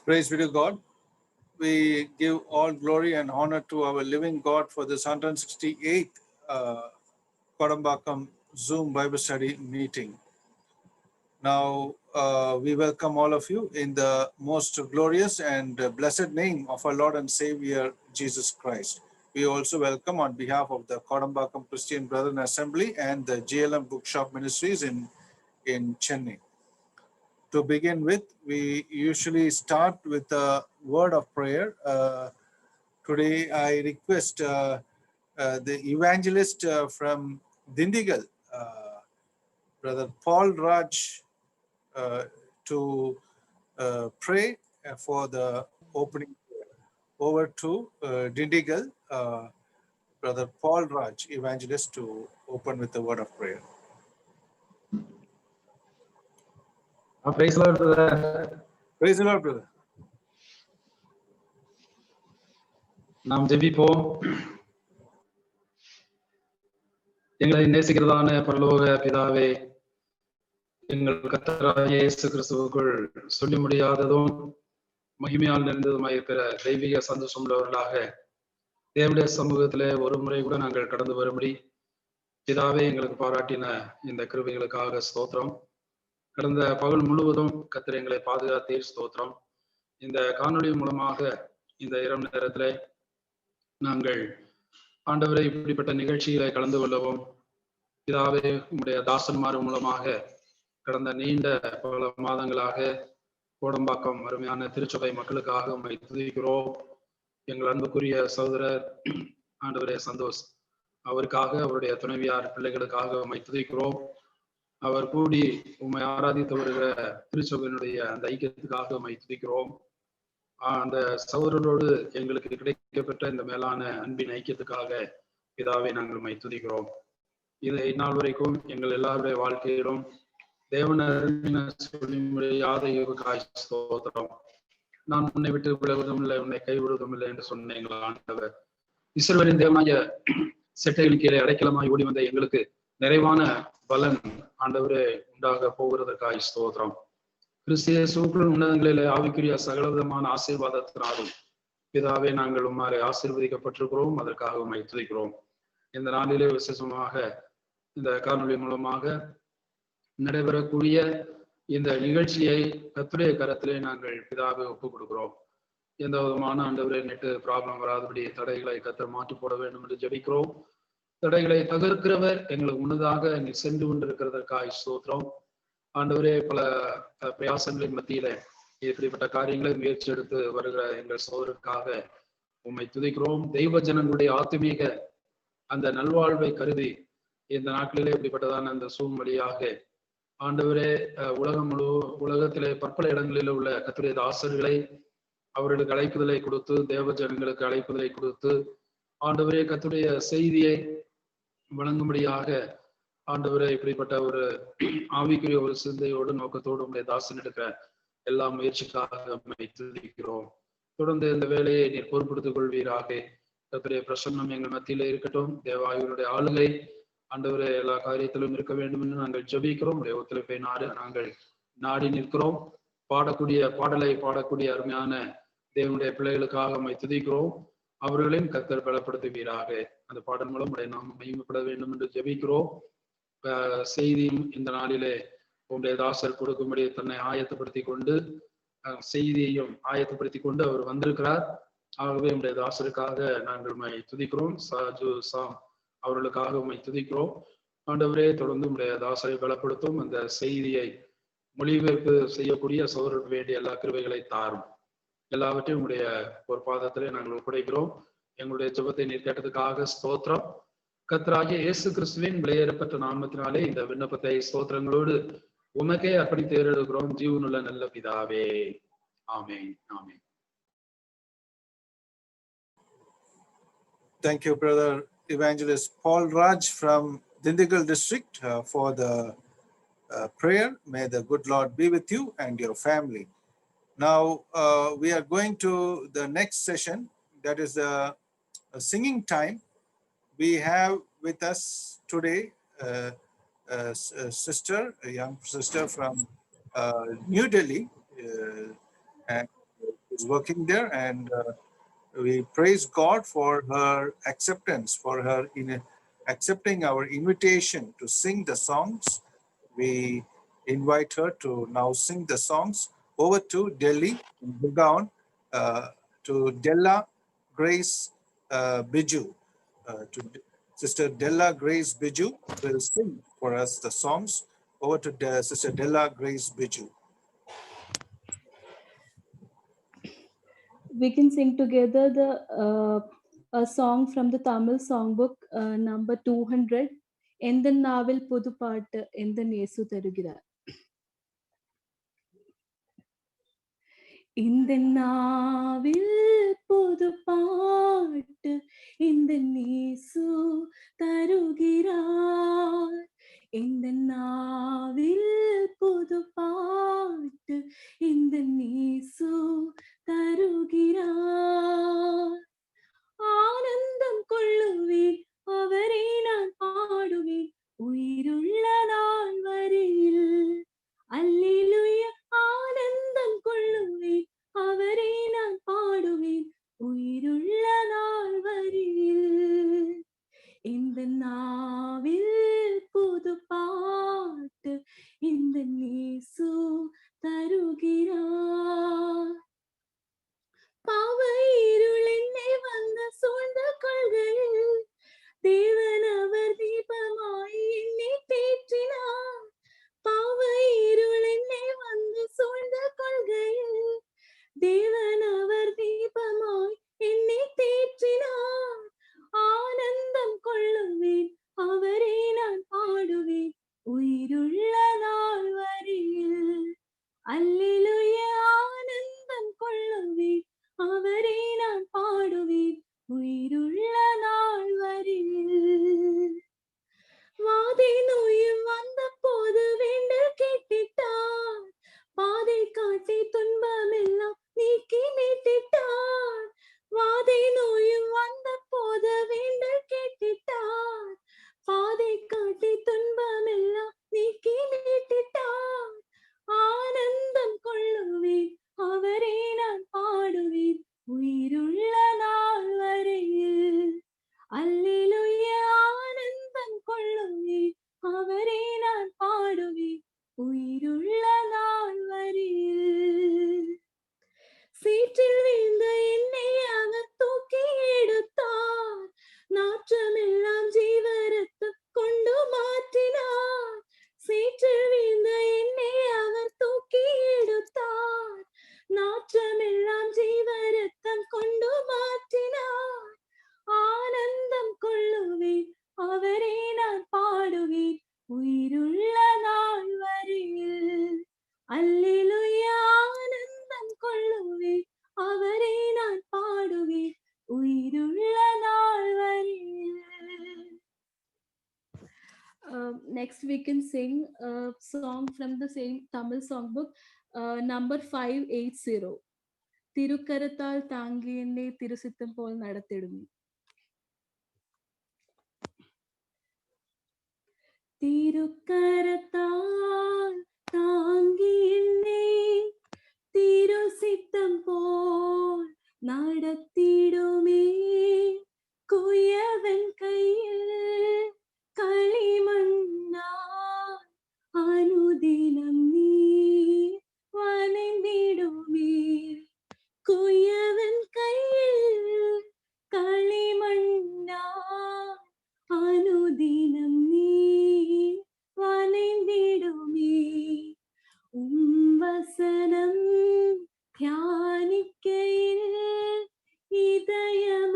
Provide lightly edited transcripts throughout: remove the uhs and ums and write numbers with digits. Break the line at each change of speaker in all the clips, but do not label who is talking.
Praise be to God. We give all glory and honor to our living God for this 168th Kodambakam Zoom Bible study meeting. Now, we welcome all of you in the most glorious and blessed name of our Lord and Savior, Jesus Christ. We also welcome on behalf of the Kodambakam Christian Brethren Assembly and the GLM Bookshop Ministries in Chennai. To begin with, we usually start with a word of prayer. Today, I request the evangelist from Dindigal, Brother Paul Raj, to pray for the opening prayer. Over to Dindigal, Brother Paul Raj, evangelist, to open with the word of prayer.
Praise the Lord, brother.
Praise the Lord, brother.
நாம் ஜெபிப்போம். எங்களை நேசிக்கிறதான பரலோக பிதாவே, எங்கள் கர்த்தராகிய இயேசு கிறிஸ்துவுக்குள் சொல்லி முடியாததும் மகிமையால் நிறைந்ததுமாய் இருக்கிற தெய்வீக சந்தோஷம் உள்ளவர்களாக தேவனுடைய சமூகத்திலே ஒரு முறை கூட நாங்கள் கடந்து வரும்படி பிதாவே எங்களுக்கு பாராட்டின இந்த கிருபைகளுக்காக ஸ்தோத்திரம். கடந்த பகல் முழுவதும் கர்த்தர் எங்களை பாதுகாத்தீர், ஸ்தோத்திரம். இந்த காணொளி மூலமாக இந்த இரவு நேரத்திலே நாங்கள் ஆண்டவரை இப்படிப்பட்ட நிகழ்ச்சிகளை கலந்து கொள்ளவும் பிதாவே உங்களுடைய தாசன்மார் மூலமாக கடந்த நீண்ட பல மாதங்களாக கோடம்பாக்கம் அருமையான திருச்சபை மக்களுக்காக உம்மை துதிக்கிறோம். எங்கள் அன்புக்குரிய சகோதரர் ஆண்டவரே சந்தோஷ் அவருக்காக, அவருடைய துணைவியார் பிள்ளைகளுக்காக உம்மை துதிக்கிறோம். அவர் கூடி உம்மை ஆராதித்து வருகிற திருச்சபையினுடைய அந்த ஐக்கியத்துக்காக உம்மை துதிக்கிறோம். அந்த சகோதரரோடு எங்களுக்கு கிடைக்கப்பட்ட இந்த மேலான அன்பின் ஐக்கியத்துக்காக பிதாவை நாங்கள் உம்மை துதிக்கிறோம். இதை இந்நாள் வரைக்கும் எங்கள் எல்லாருடைய வாழ்க்கையிலும் தேவன் சொல்லி முடியாத ஸ்தோத்திரம். நான் உன்னை விட்டு விலகுவதும் இல்லை, உன்னை கைவிடுவதும் இல்லை என்று சொன்ன எங்கள் ஆண்டவர், இஸ்ரவேலின் தேவனாய செட்டைகளுக்கு கீழே அடைக்கலமாய் ஓடி வந்த எங்களுக்கு நிறைவான பலன் ஆண்டவரே உண்டாக போகிறதற்காய் ஸ்தோத்திரம். கிறிஸ்தியேசுக்குள் உன்னதங்களிலே ஆவிக்குரிய சகல விதமான ஆசீர்வாதத்தினாலும் பிதாவே நாங்கள் உம்மாரை ஆசீர்வதிக்கப்பட்டிருக்கிறோம். அதற்காக உம்மை துதிக்கிறோம். இந்த நாளிலே விசேஷமாக இந்த காணொளி மூலமாக நடைபெறக்கூடிய இந்த நிகழ்ச்சியை கர்த்தருடைய கரத்திலே நாங்கள் பிதாவை ஒப்புக் கொடுக்கிறோம். எந்த விதமான ஆண்டவரே நெட்டு ப்ராப்ளம் வராதபடி தடைகளை கர்த்தர் மாற்றி போட வேண்டும் என்று ஜெபிக்கிறோம். தடைகளை தகர்க்கிறவர் எங்களுக்கு முன்னதாக நீ சென்று கொண்டிருக்கிறதற்காய் ஸ்தோத்திரம். ஆண்டவரே பல பிரயாசங்களின் மத்தியில இப்படிப்பட்ட காரியங்களை முயற்சி எடுத்து வருகிற எங்கள் சோதருக்காக உம்மை துதிக்கிறோம். தெய்வ ஜனங்களுடைய ஆத்மீக அந்த நல்வாழ்வை கருதி இந்த நாட்களிலே இப்படிப்பட்டதான அந்த சூழ்நிலையாக ஆண்டவரே உலகத்திலே பற்பல இடங்களில் உள்ள கர்த்தருடைய தாசர்களை அவர்களுக்கு அழைப்புதலை கொடுத்து, தேவ ஜனங்களுக்கு அழைப்புதலை கொடுத்து ஆண்டவரே கர்த்தருடைய செய்தியை வழங்கும்படியாக ஆண்டவரே இப்படிப்பட்ட ஒரு ஆவிக்குரிய ஒரு சிந்தையோடு நோக்கத்தோடு உடைய தாசன் எடுக்கிற எல்லா முயற்சிக்காக துதிக்கிறோம். தொடர்ந்து இந்த வேலையை நீர் பொறுப்படுத்திக் கொள்வீராக. கர்த்தருடைய பிரசன்னம் எங்கள் மத்தியில இருக்கட்டும். தேவாயுடைய ஆளுகை ஆண்டவரே எல்லா காரியத்திலும் இருக்க வேண்டும் என்று நாங்கள் ஜெபிக்கிறோம். உடைய ஒத்துழைப்பை நாங்கள் நாடி நிற்கிறோம். பாடலை பாடக்கூடிய அருமையான தேவனுடைய பிள்ளைகளுக்காக உம்மை துதிக்கிறோம். அவர்களையும் கர்த்தர் பலப்படுத்துவீராக. அந்த பாடல் மூலம் உடைய நாம் மகிமைப்பட வேண்டும் என்று ஜெபிக்கிறோம். செய்தியும் இந்த நாளிலே உங்களுடைய தாசர் கொடுக்கும்படி தன்னை ஆயத்தப்படுத்தி கொண்டு செய்தியையும் ஆயத்தப்படுத்தி கொண்டு அவர் வந்திருக்கிறார். ஆகவே உங்களுடைய தாசருக்காக நாங்கள் உம்மை துதிக்கிறோம். சாம் அவர்களுக்காக உம்மை துதிக்கிறோம். ஆண்டவரே தொடர்ந்து உங்களுடைய தாசரை பலப்படுத்தும். அந்த செய்தியை மொழிபெயர்ப்பு செய்யக்கூடிய சகோதரருக்கு வேண்டிய எல்லா கிருபைகளை தாரும். எல்லாவற்றையும் உங்களுடைய ஒரு பாதத்திலே நாங்கள் ஒப்படைக்கிறோம். எங்களுடைய ஜெபத்தை நீர் கேட்டதுக்காக ஸ்தோத்திரம். கர்த்தராகிய இயேசு கிறிஸ்துவின் விலையேறப்பட்ட நாமத்தினாலே இந்த விண்ணப்பத்தை ஸ்தோத்திரங்களோடு உமக்கே அர்ப்பணித்து ஏறெடுக்கிறோம். ஜீவனுள்ள நல்ல பிதாவே, ஆமென், ஆமென்.
Thank you, Brother Evangelist Paul Raj from Dindigal district for the prayer. May the good Lord be with you and your family. Now we are going to the next session, that is the singing time. We have with us today a sister, a young sister from New Delhi, and is working there, and we praise God for her acceptance, for her in accepting our invitation to sing the songs. We invite her to now sing the songs. Over to Delhi, in Gurgaon, to Della Grace Biju. Sister Della Grace Biju will sing for us the songs. Over to Sister Della Grace Biju.
We can sing together a song from the Tamil songbook, number 200. எந்த நாவில் புது பாட்டு எந்த நேசு தருகிறார். இந்த நாவில் புது பாட்டு இந்த நேசு தருகிறார். இந்த நாவில் புது பாட்டு இந்த நேசு தருகிறார். ஆனந்தம் கொள்ளுவேன் அவரை நான் பாடுவேன் உயிருள்ள நாள் வரையில். அல்லேலூயா. ஆனந்தம் கொள்ளுவேன் அவரை நான் பாடுவேன் உயிருள்ள நாள் வரையில். இந்த நாவில் புது பாட்டு இந்த நேசு தருகிறார். பாவ இருள் என்னை வந்து சூழ்ந்த கொள்கையில் தேவன் அவர் தீபமாய் என்னை தேற்றினார். பாவ இருள் என்னை வந்து சூழ்ந்த கொள்கையில் தேவன் அவர் தீபமாய் என்னை தேற்றினார். ஆனந்தம் கொள்ளுவேன் அவரை நான் பாடுவேன் உயிருள்ள நாள் வரையில். அல்லேலூயா. ஆனந்தம் கொள்ளுவேன் அவரை நான் பாடுவேன் உயிருள்ள நாள் வரையில். வாதை நோயும் வந்த போது வேண்டல் கேட்டிட்டார். பாதை காட்டி துன்பமெல்லாம் நீக்கி மீட்டிட்டார். வாதை நோயும் வந்த போது வேண்டல் கேட்டிட்டார். பாதை காட்டி துன்பமெல்லாம் நீக்கி மீட்டிட்டார். ஆனந்தம் கொள்ளுவேன் அவரை நான் பாடுவேன் உயிருள்ள நாள் வரையில். அல்லேலூயா. ஆனந்தம் கொள்ளுவேன் அவரை நான் பாடுவேன் உயிருள்ள நாள் வரையில். சீற்றில் வீழ்ந்த என்னை அவர் தூக்கி எடுத்தார். நாற்றமெல்லாம் ஜீவரத்து கொண்டு மாற்றினார். சீற்றில் வீழ்ந்த என்னை அவர் தூக்கி எடுத்தார். நாற்றமெல்லாம் ஜீவரத்தம் கொண்டு மாற்றினார். ஆனந்தம் கொள்ளுவேன் அவரை நான் பாடுவேன் உயிருள்ள நாள் வரையில். அல்லேலூயா. ஆனந்தம் கொள்ளுவேன் அவரை நான் பாடுவேன் உயிருள்ள நாள் வரையில். Next we can sing a song from the same Tamil songbook, number 580. திருக்கரத்தால் தாங்கி என்னை திருசித்தம் போல் நடத்திடுமே. திருக்கரத்தால் தாங்கி என்னை திருசித்தம் போல் நடத்திடுமே. குயவன் கையில் களிமண்ணால் அனுதினம் நீர் வனைந்திடுமே. குயவன் கையில் களிமண்ணால் அனுதினம் நீர் வனைந்திடுமே. வசனம் தியானிக்கையில் இதயம்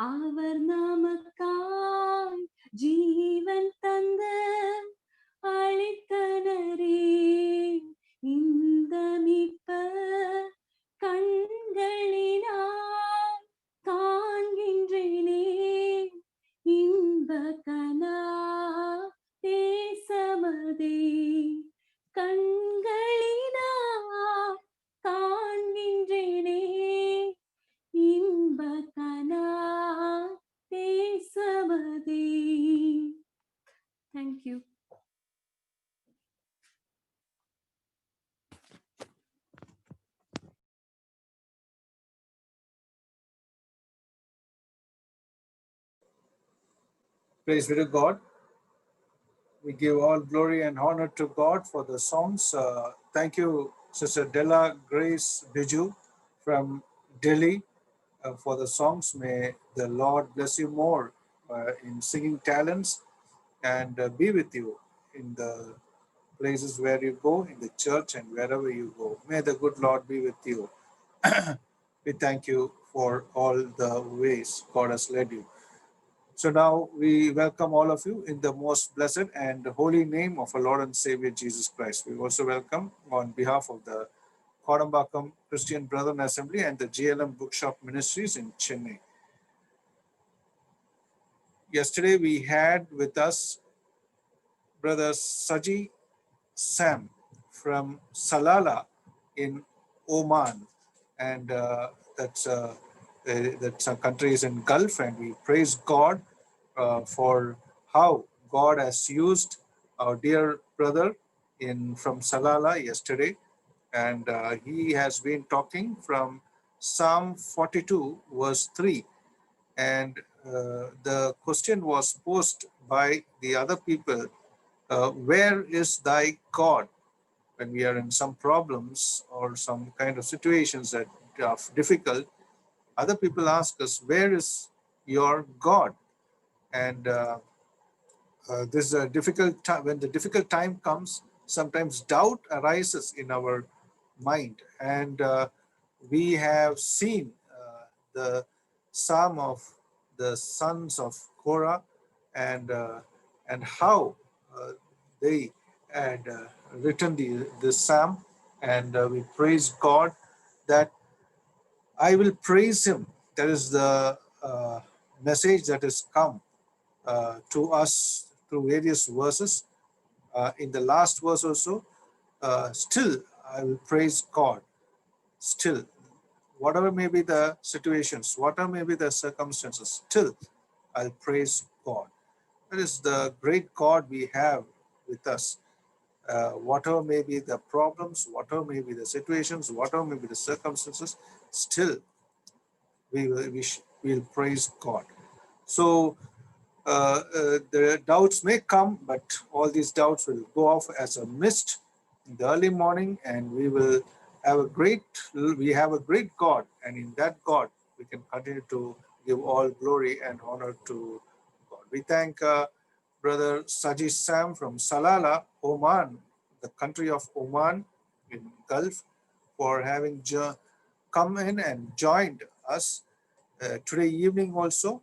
அவர் நமக்காய் ஜீவன் தந்து அளித்தனரே இந்த மீட்பர் கண்களினால் காண்கின்றேனே இன்ப கனா தேசமதே கண்களினால் காண்கின்றேனே இன்ப கனா தேசமதே. Thank you.
Praise be to God. We give all glory and honor to God for the songs. Thank you, Sister Della Grace Biju from Delhi, for the songs. May the Lord bless you more in singing talents and be with you in the places where you go, in the church and wherever you go. May the good Lord be with you. We thank you for all the ways God has led you. So now we welcome all of you in the most blessed and holy name of our Lord and Savior Jesus Christ. We also welcome on behalf of the Kodambakam Christian Brethren Assembly and the GLM Bookshop Ministries in Chennai. Yesterday we had with us Brother Saji Sam from Salalah in Oman, and that's a country is in Gulf, and we praise God for how God has used our dear brother from Salalah yesterday, and he has been talking from Psalm 42 verse 3, and the question was posed by the other people, where is thy God? When we are in some problems or some kind of situations that are difficult, other people ask us, where is your God? And this is a difficult time. When the difficult time comes, sometimes doubt arises in our mind. And we have seen the psalm of the sons of Korah, and how they had written the psalm, and we praise God that I will praise him. That is the message that has come to us through various verses. In the last verse also, still I will praise God. Still, whatever may be the situations, whatever may be the circumstances, still I'll praise God. That is the great God we have with us. Whatever may be the problems, whatever may be the situations, whatever may be the circumstances, still we'll praise God. So the doubts may come, but all these doubts will go off as a mist in the early morning, and we have a great God, and in that God we can continue to give all glory and honor to God. We thank Brother Saji Sam from Salalah, Oman, the country of Oman in Gulf, for having come in and joined us today evening also.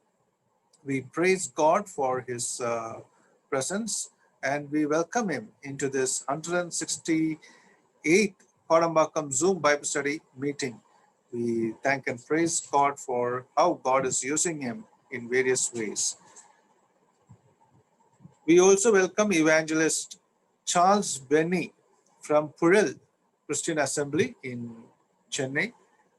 We praise God for his presence, and we welcome him into this 168th Kodambakam Zoom Bible Study meeting. We thank and praise God for how God is using him in various ways. We also welcome Evangelist Charles Benny from Puril Christian Assembly in Chennai.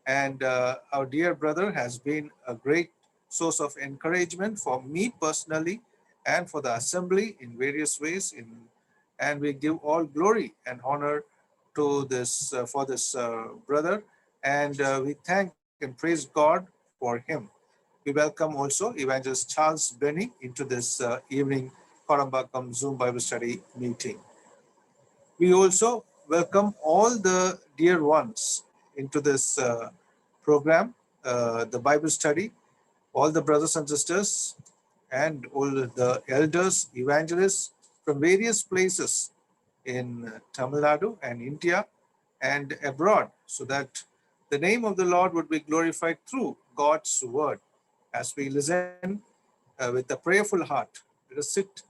And our dear brother has been a great source of encouragement for me personally and for the assembly in various ways. And we give all glory and honor to this for this brother. And we thank and praise God for him. We welcome also Evangelist Charles Benny into this evening Kodambakam Zoom Bible Study meeting. We also welcome all the dear ones into this program, the Bible study, all the brothers and sisters, and all the elders, evangelists from various places in Tamil Nadu and India and abroad, so that the name of the Lord would be glorified through God's word. as we listen with a prayerful heart. Let us sit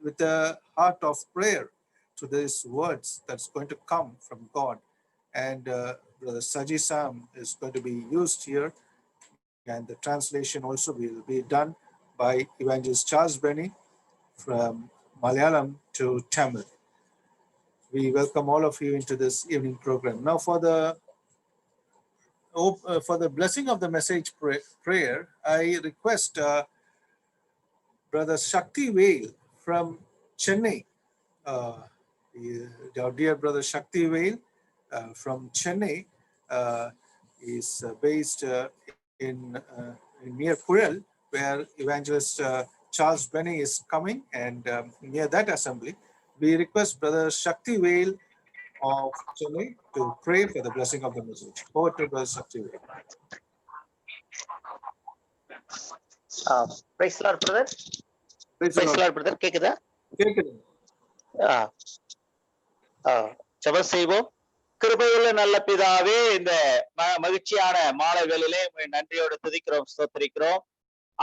with a heart of prayer to these words that's going to come from God. And Brother Saji Sam is going to be used here, and the translation also will be done by Evangelist Charles Benny from Malayalam to Tamil. We welcome all of you into this evening program. Now for the blessing of the message prayer, I request Brother Shakti Vail from Chennai. Our dear Brother Shakti Vail from Chennai is based in near Pural, where Evangelist Charles Benny is coming, and near that assembly. We request Brother Shakti Vail of Chennai to pray for the blessing of the message. Over to Brother Shakti Vail.
Praise the Lord, brother. Praise the Lord, brother. கேக்குதா?
கேக்குது.
ஜெபம் செய்வோம். கிருபையுள்ள நல்ல பிதாவே, இந்த மகிழ்ச்சியான மாலை வேளையிலே நன்றியோடு துதிக்கிறோம், ஸ்தோத்திரிக்கிறோம்.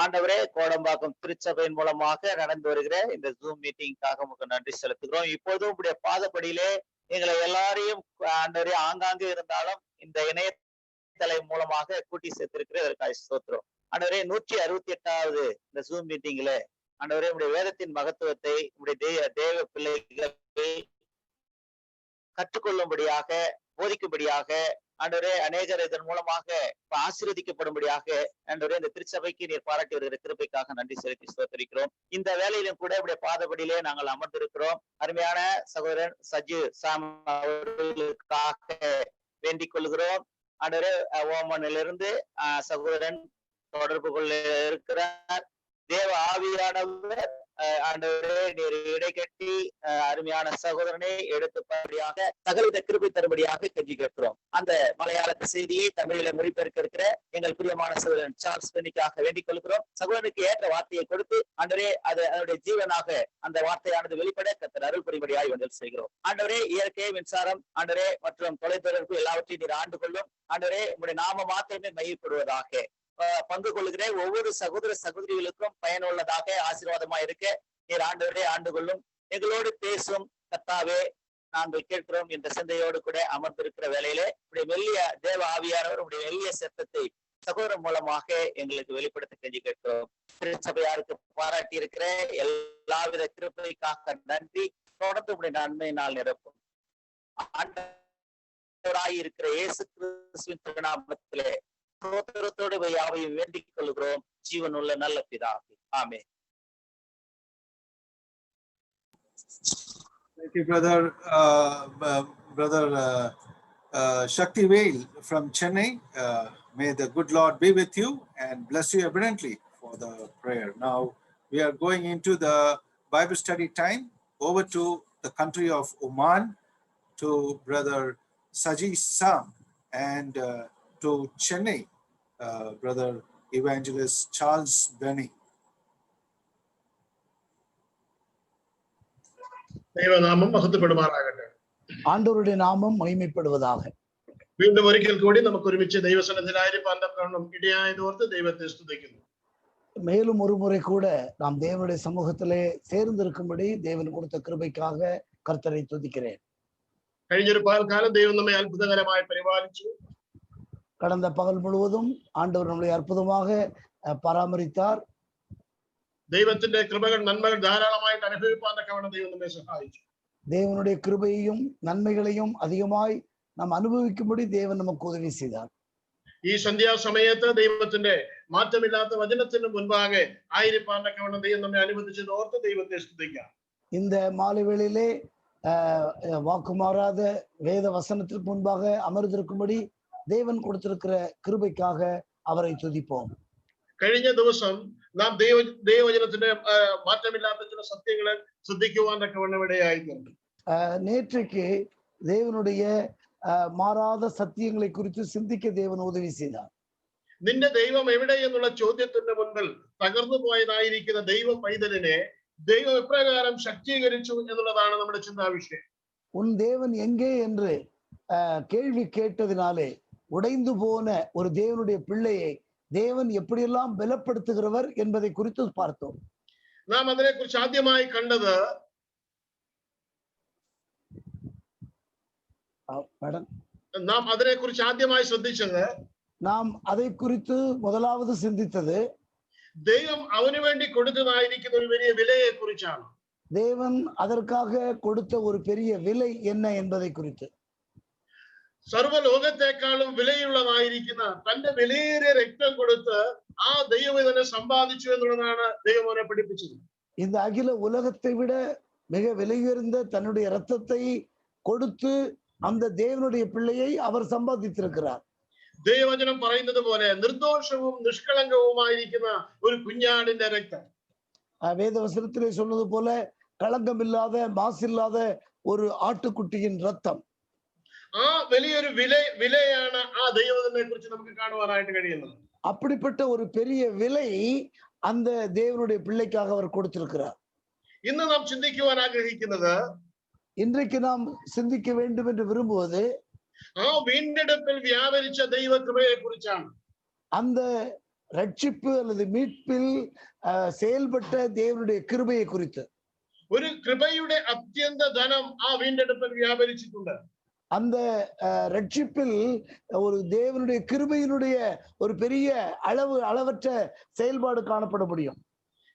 ஆண்டவரே, கோடம்பாக்கம் திருச்சபையின் மூலமாக நடந்து வருகிற இந்த ஜூம் மீட்டிங்காக உங்களுக்கு நன்றி செலுத்துகிறோம். இப்போதும் உங்களுடைய பாதப்படியிலே எங்களை எல்லாரையும் ஆண்டவரே ஆங்காங்கே இருந்தாலும் இந்த இணையதளை மூலமாக கூட்டி சேர்த்திருக்கிற இதற்காக ஸ்தோத்திரம். ஆண்டவரே, 168வது இந்த ஜூம் மீட்டிங்ல ஆண்டவரே உங்களுடைய வேதத்தின் மகத்துவத்தை உங்களுடைய தேவ பிள்ளைகளை கற்றுக்கொள்ளும்படியாக, போதிக்கும்படியாக, ஆண்டவரே அநேகர் இதன் மூலமாக ஆசீர்வதிக்கப்படும்படியாக ஆண்டவரே இந்த திருச்சபைக்கு நீர் பாராட்டி வருகிற கிருபைக்காக நன்றி செலுத்தி ஸ்தோத்திரிக்கிறோம். இந்த வேலையிலும் கூட இப்படி பாதபடியிலே நாங்கள் அமர்ந்திருக்கிறோம். அருமையான சகோதரன் சஜு சாம் அவர்களுக்காக வேண்டிக் கொள்கிறோம். ஆண்டவரே, ஓமனிலிருந்து சகோதரன் தொடர்பு கொள்ள இருக்கிறார். தேவ ஆவியானவர் ஆண்டவரே நீர் இடைக்கட்டி அருமையான சகோதரனை எடுத்துப்படியாக சகலவித கிருபை தரும்படியாக கெஞ்சி கேட்கிறோம். அந்த மலையாள செய்தியை தமிழில மொழிபெயர்க்க இருக்கிற எங்கள் பிரியமான சகோதரன் சார்ல்ஸ் பென்னிக்காக வேண்டிக் கொள்கிறோம். சகோதரனுக்கு ஏற்ற வார்த்தையை கொடுத்து ஆண்டவரே அதனுடைய ஜீவனாக அந்த வார்த்தையானது வெளிப்பட கர்த்தர் அருள் புரிம்படியாய் வந்து செய்கிறோம். ஆண்டவரே, இயற்கை, மின்சாரம், ஆண்டவரே மற்றும் தொலைத்தொடர்பு எல்லாவற்றையும் நீர் ஆண்டு கொள்ளும். ஆண்டவரே, உங்களுடைய நாம மாத்திரமே மையப்படுவதாக. பங்கு கொள்கிற ஒவ்வொரு சகோதர சகோதரிகளுக்கும் பயனுள்ளதாக ஆசீர்வாதமா இருக்க நீர் ஆண்டவரே ஆண்டு கொள்ளும். எங்களோடு பேசும் கர்த்தாவே, நாங்கள் கேட்கிறோம் என்ற சிந்தையோடு கூட அமர்ந்திருக்கிற வேளையிலே உடைய மெல்லிய தேவ ஆவியானவர் உடைய மெல்லிய சத்தத்தை சகோதரன் மூலமாக எங்களுக்கு வெளிப்படுத்த கெஞ்சி கேட்கிறோம். திருச்சபையாருக்கு பாராட்டி இருக்கிற எல்லாவித கிருபைக்காக நன்றி. தொடர்ந்து உடைய நன்மையினால் நிரப்பும். ஆண்டவராயிருக்கிற இயேசு கிறிஸ்துவின் திருநாமத்திலே சோதரத்தோடு யாவையும் வேண்டிக் கொள்கிறோம் ஜீவனுள்ள நல்ல பிதாவே. ஆமென்.
Thank you, brother Shakti Vail from Chennai. May the good Lord be with you and bless you abundantly for the prayer. Now we are going into the Bible study time. Over to the country of Oman, to Brother Saji Sam, and to Chennai, Brother Evangelist Charles Benny.
தேவநாமம் மகத்துப்படுமாறாகட்டும்.
ஆண்டவருடைய நாமம் மகிமைப்படுவதாக.
വീണ്ടും ഒരിക്കൽ കൂടി നമുക്ക് ഒരുമിച്ച് ദൈവസന്നിധിയിലായിരിക്കാൻ ഇടയായതോർത്ത് ദൈവത്തെ സ്തുതിക്കുന്നു.
மேலும் ஒரு முறை கூட நாம் தேவனுடைய சமூகத்திலே சேர்ந்திருக்கும்படி தேவன் கொடுத்த கிருபைக்காக கர்த்தரை துதிக்கிறேன்.
കഴിഞ്ഞൊരു പകൽക്കാലം ദൈവം നമ്മെ അത്ഭുതകരമായി പരിപാലിച്ചു.
கடந்த பகல் முழுவதும் ஆண்டவர் நம்மளை அற்புதமாக பராமரித்தார்.
ദൈവത്തിന്റെ കൃപകൾ നന്മകൾ ധാരാളമായിട്ട് അനുഭവിപ്പാൻ തക്കവണ്ണം ദൈവം നമ്മെ സഹായിച്ചു.
தேவனுடைய கிருபையையும் நன்மைகளையும் அதிகமாய் நாம் அனுபவிக்கும்படி தேவன் நமக்கு உதவி செய்தார்.
ഈ സന്ധ്യാസമയത്ത് ദൈവത്തിന്റെ മാറ്റമില്ലാത്ത വചനത്തിന് മുൻപാകെ ആയിരിക്കാൻ തക്കവണ്ണം ദൈവം നമ്മെ അനുവദിച്ചത് ഓർത്ത് ദൈവത്തെ സ്തുതിക്കാം.
இந்த மாலை வேளையிலே வாக்கு மாறாத வேத வசனத்திற்கு முன்பாக அமர்ந்திருக்கும்படி தேவன் கொடுத்திருக்கிற கிருபைக்காக அவரை துதிப்போம்.
കഴിഞ്ഞ ദിവസം നാം ദൈവവചനത്തിന്റെ മാറ്റമില്ലാത്ത ചില സത്യങ്ങളെ ശ്രദ്ധിക്കുവാൻ തക്കവണ്ണം ഇടയായിട്ടുണ്ട്.
நேற்றைக்கு தேவனுடைய மாறாத சத்தியங்களை குறித்து சிந்திக்க தேவன் உதவி செய்தார்.
നിന്റെ ദൈവം എവിടെ എന്നുള്ള ചോദ്യത്തിന്റെ മുൻപിൽ തകർന്നു പോയതായിരിക്കുന്ന ദൈവ പൈതലിനെ ദൈവം എപ്രകാരം ശക്തീകരിച്ചു എന്നുള്ളതാണ് നമ്മുടെ ചിന്താവിഷയം.
உன் தேவன் எங்கே என்று கேள்வி கேட்டதினாலே உடைந்து போன ஒரு தேவனுடைய பிள்ளையை தேவன் எப்படியெல்லாம் பலப்படுத்துகிறவர் என்பதை குறித்து பார்த்தோம்.
നാം അതിനെക്കുറിച്ച് ആദ്യമായി കണ്ടത് നാം അതിനെക്കുറിച്ച് ആദ്യമായി ശ്രദ്ധിച്ചത്
நாம் அதை குறித்து முதலாவது சிந்தித்தது
ദൈവം അവന് വേണ്ടി കൊടുത്തതായിരിക്കുന്ന ഒരു വലിയ വിലയെ കുറിച്ചാണ്.
தேவன் அதற்காக கொடுத்த ஒரு பெரிய விலை என்ன என்பதை குறித்து.
സർവ്വലോകത്തെക്കാളും വിലയുള്ളതായിരിക്കുന്ന തന്റെ വിലയേറിയ രക്തം കൊടുത്ത് ആ ദൈവം ഇതിനെ സമ്പാദിച്ചു എന്നുള്ളതാണ് ദൈവം അവനെ പഠിപ്പിച്ചത്.
இந்த அகில உலகத்தை விட மிக விலையுயர்ந்த தன்னுடைய இரத்தத்தை கொடுத்து அந்த தேவனுடைய பிள்ளையை அவர் சம்பாதித்திருக்கிறார்.
ദൈവവചനം പറയുന്നത് പോലെ നിർദോഷവും നിഷ്കളങ്കവുമായിരിക്കുന്ന ഒരു കുഞ്ഞാടിന്റെ രക്തം.
வேதவசனத்திலே சொன்னது போல களங்கமில்லாத மாசில்லாத ஒரு ஆட்டுக்குட்டியின் ரத்தம்.
ആ വലിയൊരു വിലയാണ് ആ ദൈവത്തിനെ കുറിച്ച് നമുക്ക് കാണുവാനായിട്ട് കഴിയുന്നത്.
அப்படிப்பட்ட ஒரு பெரிய விலை அந்த தேவனுடைய பிள்ளைக்காக அவர் கொடுத்திருக்கிறார்.
ഇന്ന് നാം ചിന്തിക്കുവാൻ ആഗ്രഹിക്കുന്നത്,
இன்றைக்கு நாம் சிந்திக்க வேண்டும் என்று விரும்புவது
ആ വീണ്ടെടുപ്പിൽ വ്യാപരിച്ച ദൈവ കൃപയെ കുറിച്ചാണ്.
அந்த ரட்சிப்பு அல்லது மீட்பில் செயல்பட்ட தேவனுடைய கிருபையை குறித்து.
ഒരു കൃപയുടെ അത്യന്ത ധനം ആ വീണ്ടെടുപ്പിൽ വ്യാപരിച്ചിട്ടുണ്ട്.
அந்த ரட்சிப்பில் ஒரு தேவனுடைய கிருபையினுடைய ஒரு பெரிய அளவற்ற செயல்பாடு காணப்பட முடியும்.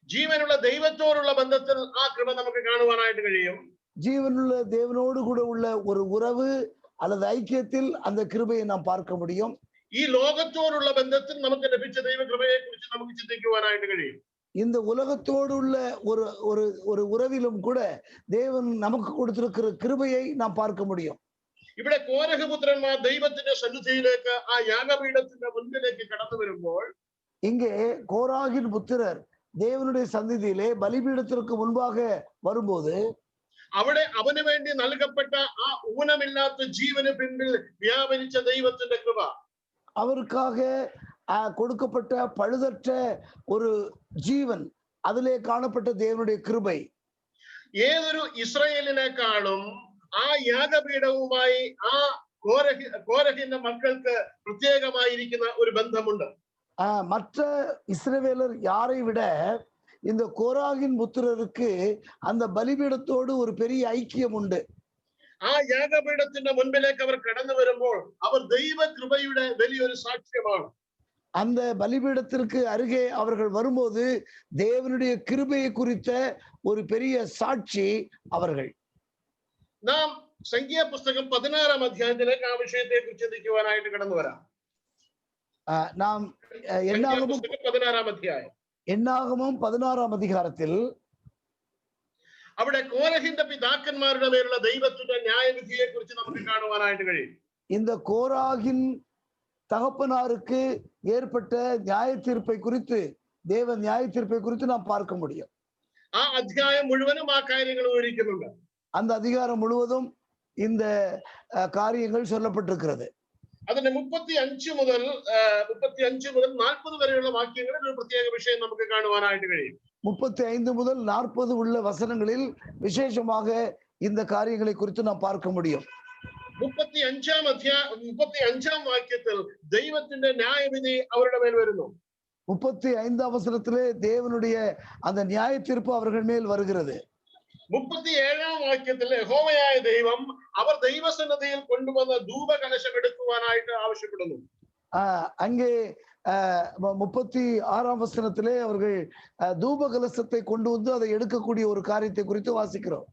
ജീവനുള്ള ദൈവത്തോടുള്ള ബന്ധത്തിൽ ആ കൃപ നമുക്ക് കാണുവാനായിട്ട് കഴിയും.
ஜீவனுள்ள தேவனோடு கூட உள்ள ஒரு உறவு அல்லது ஐக்கியத்தில் அந்த கிருபையை நாம் பார்க்க முடியும்.
ഈ ലോകത്തോടുള്ള ബന്ധത്തിൽ നമുക്ക് ലഭിച്ച ദൈവകൃപയെ കുറിച്ച് നമുക്ക് ചിന്തിക്കുവാനായിട്ട് കഴിയും.
இந்த உலகத்தோடு உள்ள ஒரு ஒரு ஒரு உறவிலும் கூட தேவன் நமக்கு கொடுத்திருக்கிற கிருபையை நாம் பார்க்க முடியும்.
ഇവിടെ കോരഹപുത്രന്മാർ ദൈവത്തിന്റെ സന്നിധിയിലേക്ക് ആ യാഗപീഠത്തിന്റെ മുൻപിലേക്ക് കടന്നു വരുമ്പോൾ,
இங்கே கோராகின் புத்திரர் தேவனுடைய சந்நிதியிலே பலிபீடத்திற்கு முன்பாக வரும்போது
അവിടെ അവന് വേണ്ടി നൽകപ്പെട്ട ആ ഊനമില്ലാത്ത ജീവന് പിന്നിൽ വ്യാപരിച്ച ദൈവത്തിന്റെ കൃപ,
அவருக்காக கொடுக்கப்பட்ட பழுதற்ற ஒரு ஜீவன், அதிலே காணப்பட்ட தேவனுடைய கிருபை
ഏതൊരു ഇസ്രായേലിനേക്കാളും ആ യാഗപീഠവുമായി ആ കോരഹിന്റെ മക്കൾക്ക് പ്രത്യേകമായിരിക്കുന്ന ഒരു ബന്ധമുണ്ട്.
மற்ற இஸ்ரவேலர் யாரை விட இந்த கோராகின் புத்திரருக்கு அந்த பலிபீடத்தோடு ஒரு பெரிய ஐக்கியம் உண்டு.
ആ യാഗപീഠത്തിന്റെ മുൻപിലേക്ക് അവർ കടന്നു വരുമ്പോൾ അവർ ദൈവ കൃപയുടെ വലിയൊരു സാക്ഷ്യമാണ്.
அந்த பலிபீடத்திற்கு அருகே அவர்கள் வரும்போது தேவனுடைய கிருபையை குறித்த ஒரு பெரிய சாட்சி அவர்கள்.
നാം സംഖ്യാപുസ്തകം 16-ാം അധ്യായത്തിലേക്ക് ആ വിഷയത്തെ കുറിച്ച് ചിന്തിക്കുവാനായിട്ട് കടന്നു വരാം.
நாம் எண்ணாகமம்
16-ാം അധ്യായം,
எண்ணாகமம் 16-ாம் அதிகாரத்தில்
അവിടെ കോരഹിന്റെ പിതാക്കന്മാരുടെ മേലുള്ള ദൈവത്തിന്റെ ന്യായവിധിയെ കുറിച്ച് നമുക്ക് കാണുവാനായിട്ട് കഴിയും.
இந்த கோராகின் தகப்பனாருக்கு ஏற்பட்ட நியாய தீர்ப்பை குறித்து, தேவ நியாய தீர்ப்பை குறித்து நாம் பார்க்க முடியும்.
ആ അധ്യായം മുഴുവനും ആ കാര്യങ്ങൾ വിവരിക്കുന്നുണ്ട്.
அந்த அதிகாரம் முழுவதும் இந்த காரியங்கள் சொல்லப்பட்டிருக்கிறது.
അതിന്റെ 35 മുതൽ 40 വരെയുള്ള വാക്യങ്ങളിൽ ഒരു പ്രത്യേക വിഷയം നമുക്ക് കാണുവാനായിട്ട് കഴിയും.
35 முதல் 40 உள்ள வசனங்களில் விசேஷமாக இந்த காரியங்களை குறித்து நாம் பார்க்க முடியும்.
35-ാം വാക്യത്തിൽ ദൈവത്തിന്റെ ന്യായവിധി അവരുടെ മേൽ വരുന്നു.
35-ாம் வசனத்திலே தேவனுடைய அந்த நியாய தீர்ப்பு அவர்கள் மேல் வருகிறது.
37-ാം വാക്യത്തിൽ യഹോവയായ ദൈവം അവർ ദൈവസന്നിധിയിൽ കൊണ്ടുവന്ന ധൂപകലശം എടുക്കുവാനായിട്ട് ആവശ്യപ്പെടുന്നു.
அங்கே 36-ாம் வசனத்திலே அவர்கள் தூப கலசத்தை கொண்டு வந்து அதை எடுக்கக்கூடிய ஒரு காரியத்தை குறித்து வாசிக்கிறோம்.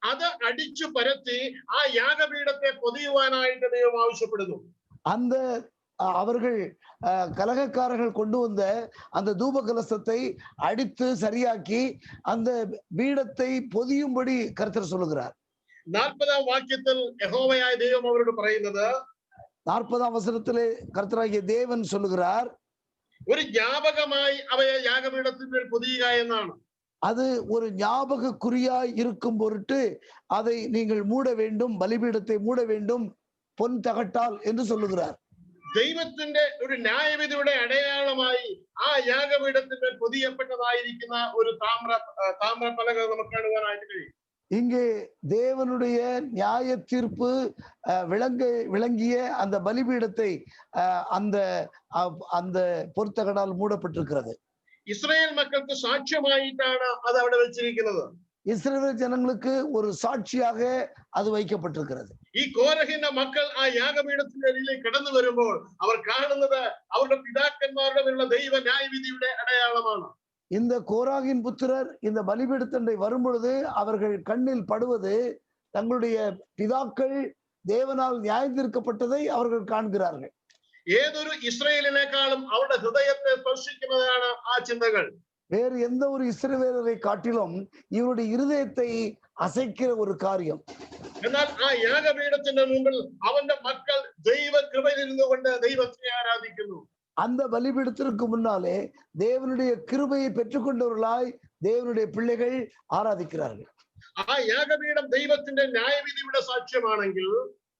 അത് അടിച്ചു പരത്തി ആ യാഗപീഠത്തെ പൊതിയുവാനായിട്ട് ദൈവം ആവശ്യപ്പെടുന്നു.
அந்த அவர்கள் கலகக்காரர்கள் கொண்டு வந்த அந்த தூப கலசத்தை அடித்து சரியாக்கி அந்த பீடத்தை பொதியும்படி கர்த்தர் சொல்லுகிறார்.
40-ാം വാക്യത്തിൽ യഹോവയായ ദൈവം അവരോട് പറയുന്നത്,
40-ாம் வசனத்திலே கர்த்தராகிய தேவன் சொல்லுகிறார்,
ഒരു ஞாபகമായി അവയെ യാഗപീഠത്തിന്മേൽ പൊതിയുക എന്നാണ്.
அது ஒரு ஞாபக குறியாய் இருக்கும் பொருட்டு அதை நீங்கள் மூட வேண்டும், பலிபீடத்தை மூட வேண்டும் பொன் தகட்டால் என்று சொல்லுகிறார்.
ദൈവത്തിന്റെ ഒരു ന്യായവിധിയുടെ അടയാളമായി ആ യാഗപീഠത്തിന്മേൽ പൊതിയപ്പെട്ടതായിരിക്കുന്ന ഒരു താമ്രപ്പലക നമുക്ക് കാണുവാനായിട്ട് കഴിയും.
இங்கே தேவனுடைய நியாய தீர்ப்பு விளங்கிய அந்த பலிபீடத்தை அந்த அந்த பொற்தகடால் மூடப்பட்டிருக்கிறது.
இஸ்ரேல் மக்களுக்கு சாட்சியமாயிட்டான அது അവിടെ വെച്ചിരിക്കുന്നത്.
இஸ்ரவேல் ஜனங்களுக்கு ஒரு சாட்சியாக அது வைக்கப்பட்டிருக்கிறது.
ഈ കോരഹിന്റെ മക്കൾ ആ യാഗപീഠത്തിന്റെ അരികിലേക്ക് കടന്നു വരുമ്പോൾ അവർ കാണുന്നത് അവരുടെ പിതാക്കന്മാരുടെ മേലുള്ള ദൈവ ന്യായവിധിയുടെ അടയാളമാണ്.
இந்த கோராகின் புத்திரர் இந்த பலிபீடத்தண்டை வரும் பொழுது அவர்கள் கண்ணில் படுவது தங்களுடைய பிதாக்கள் தேவனால் நியாயம் தீர்க்கப்பட்டதை அவர்கள் காண்கிறார்கள்.
ഏതൊരു ഇസ്രായേലിനേക്കാളും അവരുടെ ഹൃദയത്തെ സ്പർശിക്കുന്നതാണ് ആ ചിന്തകൾ.
வேறு எந்த ஒரு இஸ்ரவேலரை காட்டிலும் இவருடைய இருதயத்தை அசைக்கிற ஒரு காரியம்.
എന്നാൽ ആ യാഗപീഠത്തിന്റെ മുമ്പിൽ അവന്റെ മക്കൾ ദൈവ കൃപയിൽ നിന്നുകൊണ്ട് ദൈവത്തെ ആരാധിക്കുന്നു.
அந்த பலிபீடத்திற்கு முன்னாலே தேவனுடைய கிருபையை பெற்றுக்கொண்டவர்களாய் தேவனுடைய பிள்ளைகள் ஆராதிக்கிறார்கள்.
ആ യാഗപീഠം ദൈവത്തിന്റെ ന്യായവിധിയുടെ സാക്ഷ്യമാണെങ്കിൽ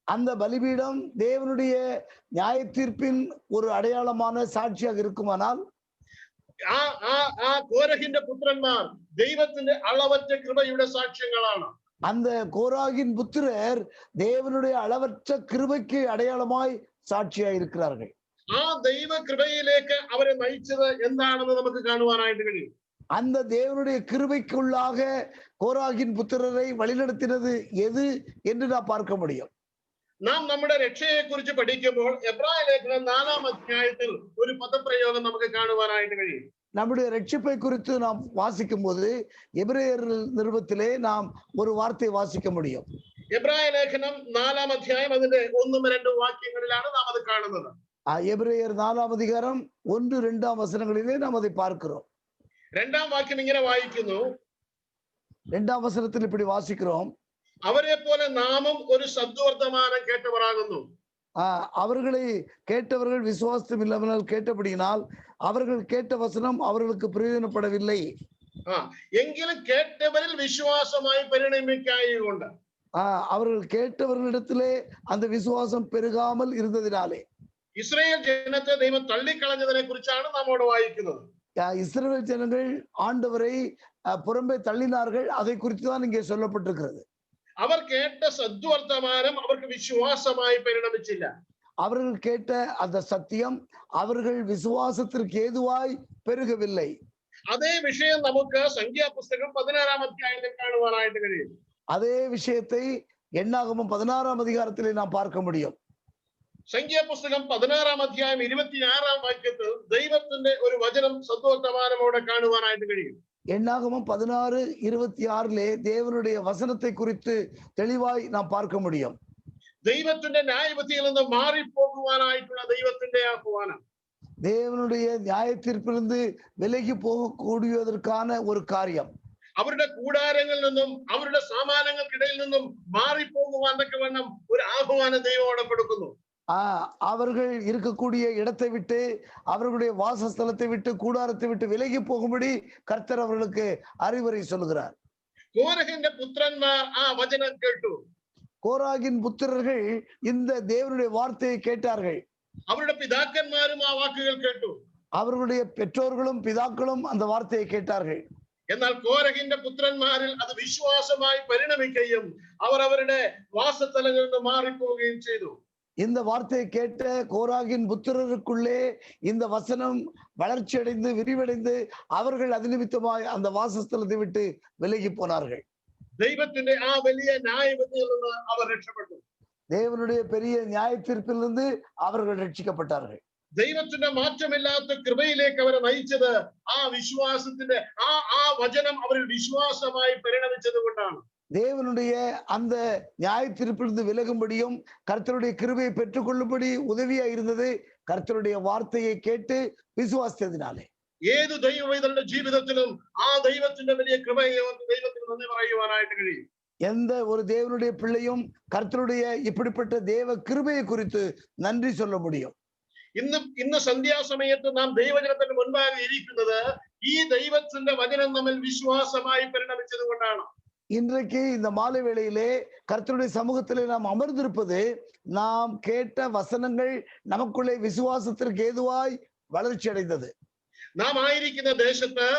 அந்த பலிபீடம் தேவனுடைய நியாய தீர்ப்பின் ஒரு அடையாளமான சாட்சியாக இருக்குமானால்
ആ കോരഹിന്റെ പുത്രന്മാർ ദൈവത്തിന്റെ അളവറ്റ കൃപയുടെ സാക്ഷ്യങ്ങളാണ്.
அந்த கோராகின் புத்திரர் தேவனுடைய அளவற்ற கிருபைக்கு அடையாளமாய் சாட்சியாய் இருக்கிறார்கள்.
ആ ദൈവ കൃപയിലേക്ക് അവരെ നയിച്ചത് എന്താണെന്ന് നമുക്ക് കാണുവാനായിട്ട് കഴിയും.
அந்த தேவனுடைய கிருபைக்குள்ளாக கோராகின் புத்திரரை வழிநடத்தினது எது என்று நான் பார்க்க முடியும்.
നാം നമ്മുടെ രക്ഷയെ കുറിച്ച് പഠിക്കുമ്പോൾ എബ്രായ ലേഖനം 4-ാം അധ്യായത്തിൽ ഒരു പദപ്രയോഗം നമുക്ക് കാണുവാനായിട്ട് കഴിയും.
நம்முடைய ரட்சிப்பை குறித்து நாம் வாசிக்கும் போது எபிரேயர் நிருபத்திலே நாம் ஒரு வார்த்தை வாசிக்க முடியும்.
എബ്രായ ലേഖനം 4-ാം അധ്യായം അതിന്റെ 1-2 വാക്യങ്ങളിലാണ് നാം അത് കാണുന്നത്.
எபிரேயர் 4-ாம் அதிகாரம் 1-2 வசனங்களிலே நாம் அதை பார்க்கிறோம்.
2-ാം വാക്യം ഇങ്ങനെ വായിക്കുന്നു.
2-ாம் வசனத்தில் இப்படி வாசிக்கிறோம்.
അവരെ പോലെ നാമും ഒരു സദ്വർത്തമാനം കേട്ടവരാകുന്നു.
அவர்களை கேட்டவர்கள் விசுவாசம் இல்லாமல் கேட்டபடியினால் அவர்கள் கேட்ட வசனம் அவர்களுக்கு பிரயோஜனப்படவில்லை.
എങ്കിലും കേട്ടവരിൽ വിശ്വാസമായി പരിണമിക്കായതുകൊണ്ട്
அவர்கள் கேட்டவர்களிடத்திலே அந்த விசுவாசம் பெருகாமல் இருந்ததினாலே
ഇസ്രായേൽ ജനത്തെ ദൈവം തള്ളിക്കളഞ്ഞതിനെ കുറിച്ചാണ് നമ്മോട് വായിക്കുന്നത്.
இஸ்ரவேல் ஜனங்கள் ஆண்டவரை புறம்பே தள்ளினார்கள், அதை குறித்து தான் இங்கே சொல்லப்பட்டிருக்கிறது.
അവർ കേട്ട സദ്വർത്തമാനം അവർക്ക് വിശ്വാസമായി പരിണമിച്ചില്ല.
அவர்கள் கேட்ட அந்த சத்தியம் அவர்கள் விசுவாசத்திற்கு ஏதுவாய் பெருகவில்லை.
അതേ വിഷയം നമുക്ക് സംഖ്യാപുസ്തകം 16-ാം അധ്യായത്തിൽ കാണുവാനായിട്ട് കഴിയും.
அதே விஷயத்தை எண்ணாகமம் 16-ாம் அதிகாரத்திலே நாம் பார்க்க முடியும்.
സംഖ്യാപുസ്തകം 16-ാം അധ്യായം 26-ാം വാക്യത്തിൽ ദൈവത്തിന്റെ ഒരു വചനം സദ്വർത്തമാനമോടെ കാണുവാനായിട്ട് കഴിയും.
எண்ணாகமம் 16:26 தேவனுடைய வசனத்தை குறித்து தெளிவாய் நாம் பார்க்க முடியும்.
ദൈവത്തിന്റെ ന്യായവിധിയിൽ നിന്ന് മാറിപ്പോകുവാനായിട്ടുള്ള ദൈവത്തിന്റെ ആഹ്വാനം,
தேவனுடைய நியாய தீர்ப்பிலிருந்து விலகி போகக்கூடியதற்கான ஒரு காரியம்,
അവരുടെ കൂടാരങ്ങളിൽ നിന്നും അവരുടെ സാമാനങ്ങൾക്കിടയിൽ നിന്നും മാറിപ്പോകുവാൻ തക്കവണ്ണം ഒരു ആഹ്വാനം ദൈവം അവിടെ കൊടുക്കുന്നു.
அவர்கள் இருக்கக்கூடிய இடத்தை விட்டு அவர்களுடைய வாசஸ்தலத்தை விட்டு கூடாரத்தை விட்டு விலகி போகும்படி கர்த்தர் அவர்களுக்கு அறிவுரை சொல்லுகிறார்.
കോരഹിന്റെ പുത്രന്മാർ ആ വചനം കേട്ടു.
கோராகின் புத்திரர்கள் இந்த தேவனுடைய வார்த்தையை கேட்டார்கள்.
അവരുടെ പിതാക്കന്മാരും ആ വാക്കുകൾ കേട്ടു.
அவர்களுடைய பெற்றோர்களும் பிதாக்களும் அந்த வார்த்தையை கேட்டார்கள்.
എന്നാൽ കോരഹിന്റെ പുത്രന്മാരിൽ അത് വിശ്വാസമായി പരിണമിക്കുകയും അവർ അവരുടെ വാസസ്ഥലങ്ങളിൽ നിന്ന് മാറിപ്പോവുകയും ചെയ്തു.
இந்த வார்த்தையை கேட்ட கோராகின் புத்திரருக்குள்ளே இந்த வசனம் வளர்ச்சி அடைந்து விரிவடைந்து அவர்கள் அது நிமித்தமாய் அந்த வாசஸ்தலத்தை விட்டு விலகி போனார்கள்.
ദൈവത്തിന്റെ ആ വലിയ ന്യായവിധിയിൽ നിന്ന് അവർ രക്ഷപ്പെട്ടു.
தேவனுடைய பெரிய நியாய தீர்ப்பிலிருந்து அவர்கள் ரட்சிக்கப்பட்டார்கள்.
ദൈവത്തിന്റെ മാറ്റമില്ലാത്ത കൃപയിലേക്ക് അവരെ നയിച്ചത് ആ വിശ്വാസത്തിന്റെ ആ വചനം അവരിൽ വിശ്വാസമായി പരിണമിച്ചത് കൊണ്ടാണ്.
தேவனுடைய அந்த நியாய தீர்ப்பிலிருந்து விலகும்படியும் கர்த்தருடைய கிருபையை பெற்றுக்கொள்ளும்படி உதவியா இருந்தது கர்த்தருடைய வார்த்தையை கேட்டு விசுவாசித்ததினாலே.
ഏത് ദൈവവൈതലിന്റെ ജീവിതത്തിലും ആ ദൈവത്തിന്റെ വലിയ കൃപയെ ദൈവത്തിന് നന്ദി പറയുവാനായിട്ട് കഴിയും.
எந்த ஒரு தேவனுடைய பிள்ளையும் கர்த்தருடைய இப்படிப்பட்ட தேவ கிருபையை குறித்து நன்றி சொல்ல முடியும்.
ഇന്ന് സന്ധ്യാസമയത്ത് നാം ദൈവജനത്തിന് മുൻപാകെ ഇരിക്കുന്നത് ഈ ദൈവത്തിന്റെ വചനം നമ്മിൽ വിശ്വാസമായി പരിണമിച്ചത് കൊണ്ടാണ്.
இன்றைக்கு இந்த மாலை வேளையிலே கர்த்தருடைய சமூகத்திலே நாம் அமர்ந்திருப்பது நாம் கேட்ட வசனங்கள் நமக்குள்ளே விசுவாசத்திற்கு ஏதுவாய் வளர்ச்சி அடைந்தது.
നാം ആയിരിക്കുന്ന ദേശത്ത്,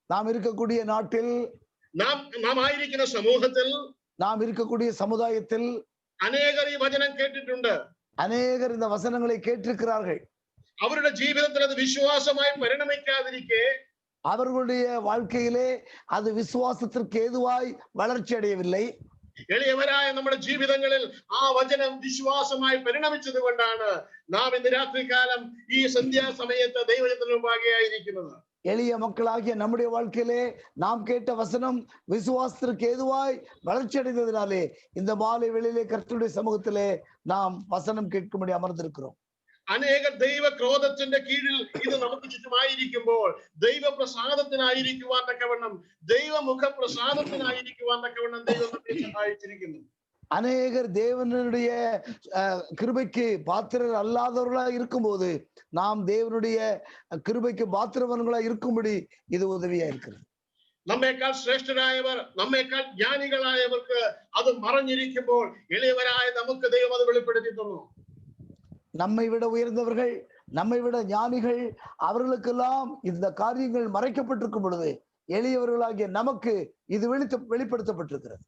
நாம் இருக்கக்கூடிய நாட்டில்,
നാം ആയിരിക്കുന്ന സമൂഹത്തിൽ
நாம் இருக்கக்கூடிய சமுதாயத்தில்
അനേകർ ഈ വചനം കേട്ടിട്ടുണ്ട്.
அநேகர் இந்த வசனங்களை கேட்டிருக்கிறார்கள்.
അവരുടെ ജീവിതത്തിൽ അത് വിശ്വാസമായി പരിണമിക്കാതിരിക്കെ
அவர்களுடைய வாழ்க்கையிலே அது விசுவாசத்திற்கு ஏதுவாய் வளர்ச்சி அடையவில்லை.
എളിയവരായ നമ്മുടെ ജീവിതങ്ങളിൽ ആ വചനം വിശ്വാസമായി പരിണമിച്ചത് കൊണ്ടാണ് നാം ഇന്ന് രാത്രികാലം ഈ സന്ധ്യാസമയത്ത് ദൈവത്തിന് മുമ്പാകെ ആയിരിക്കുന്നത്.
எளிய மக்களாகிய நம்முடைய வாழ்க்கையிலே நாம் கேட்ட வசனம் விசுவாசத்திற்கு ஏதுவாய் வளர்ச்சி அடைந்ததினாலே இந்த மாலை வேளையிலே கர்த்தருடைய சமூகத்திலே நாம் வசனம் கேட்கும்படி அமர்ந்திருக்கிறோம்.
അനേക ദൈവ ക്രോധത്തിന്റെ കീഴിൽ ഇത് നമുക്ക് ചുറ്റുമായിരിക്കുമ്പോൾ ദൈവപ്രസാദത്തിനായിരിക്കുവാൻ തക്കവണ്ണം ദൈവമുഖ പ്രസാദത്തിനായിരിക്കുവാൻ തക്കവണ്ണം ദൈവം നമ്മെ സഹായിച്ചിരിക്കുന്നു.
அநேகர் தேவனுடைய கிருபைக்கு பாத்திரர் அல்லாதவர்களா இருக்கும்போது நாம் தேவனுடைய கிருபைக்கு பாத்திரவன்களா இருக்கும்படி இது உதவியா இருக்கிறது.
നമ്മേക്കാൾ ശ്രേഷ്ഠരായവർ, നമ്മേക്കാൾ ജ്ഞാനികളായവർക്ക് അത് മറഞ്ഞിരിക്കുമ്പോൾ എളിയവരായ നമുക്ക് ദൈവം അത് വെളിപ്പെടുത്തി തന്നു.
நம்மை விட உயர்ந்தவர்கள், நம்மை விட ஞானிகள், அவர்களுக்கெல்லாம் இந்த காரியங்கள் மறைக்கப்பட்டிருக்கும் பொழுது எளியவர்களாகிய நமக்கு இது வெளிப்படுத்தப்பட்டிருக்கிறது.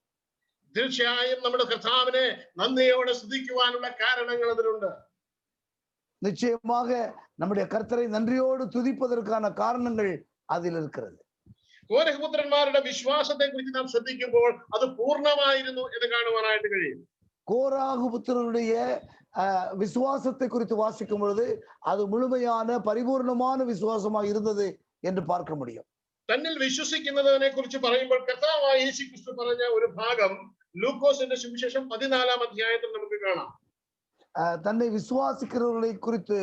തീർച്ചയായും നമ്മുടെ കർത്താവിനെ നന്ദിയോടെ സ്തുതിക്കുവാനുള്ള കാരണങ്ങൾ അതിലുണ്ട്.
நிச்சயமாக நம்முடைய கர்த்தரை நன்றியோடு துதிப்பதற்கான காரணங்கள் அதில் இருக்கிறது.
കോരഹപുത്രന്മാരുടെ വിശ്വാസത്തെ കുറിച്ച് നാം ശ്രദ്ധിക്കുമ്പോൾ അത് പൂർണ്ണമായിരുന്നു എന്ന് കാണുവാനായിട്ട് കഴിയും.
கோராகு புத்திரனுடைய விசுவாசத்தை குறித்து வாசிக்கும் பொழுது அது முழுமையான பரிபூர்ணமான விசுவாசமாக இருந்தது என்று பார்க்க முடியும்.
തന്നിൽ വിശ്വസിക്കുന്നതിനെ കുറിച്ച് പറയുമ്പോൾ കർത്താവായ യേശു ക്രിസ്തു പറഞ്ഞ ഒരു ഭാഗം ലൂക്കോസിന്റെ സുവിശേഷം 14-ാം അധ്യായത്തിൽ നമുക്ക് കാണാം.
தன்னை விசுவாசிக்கிறவர்களை குறித்து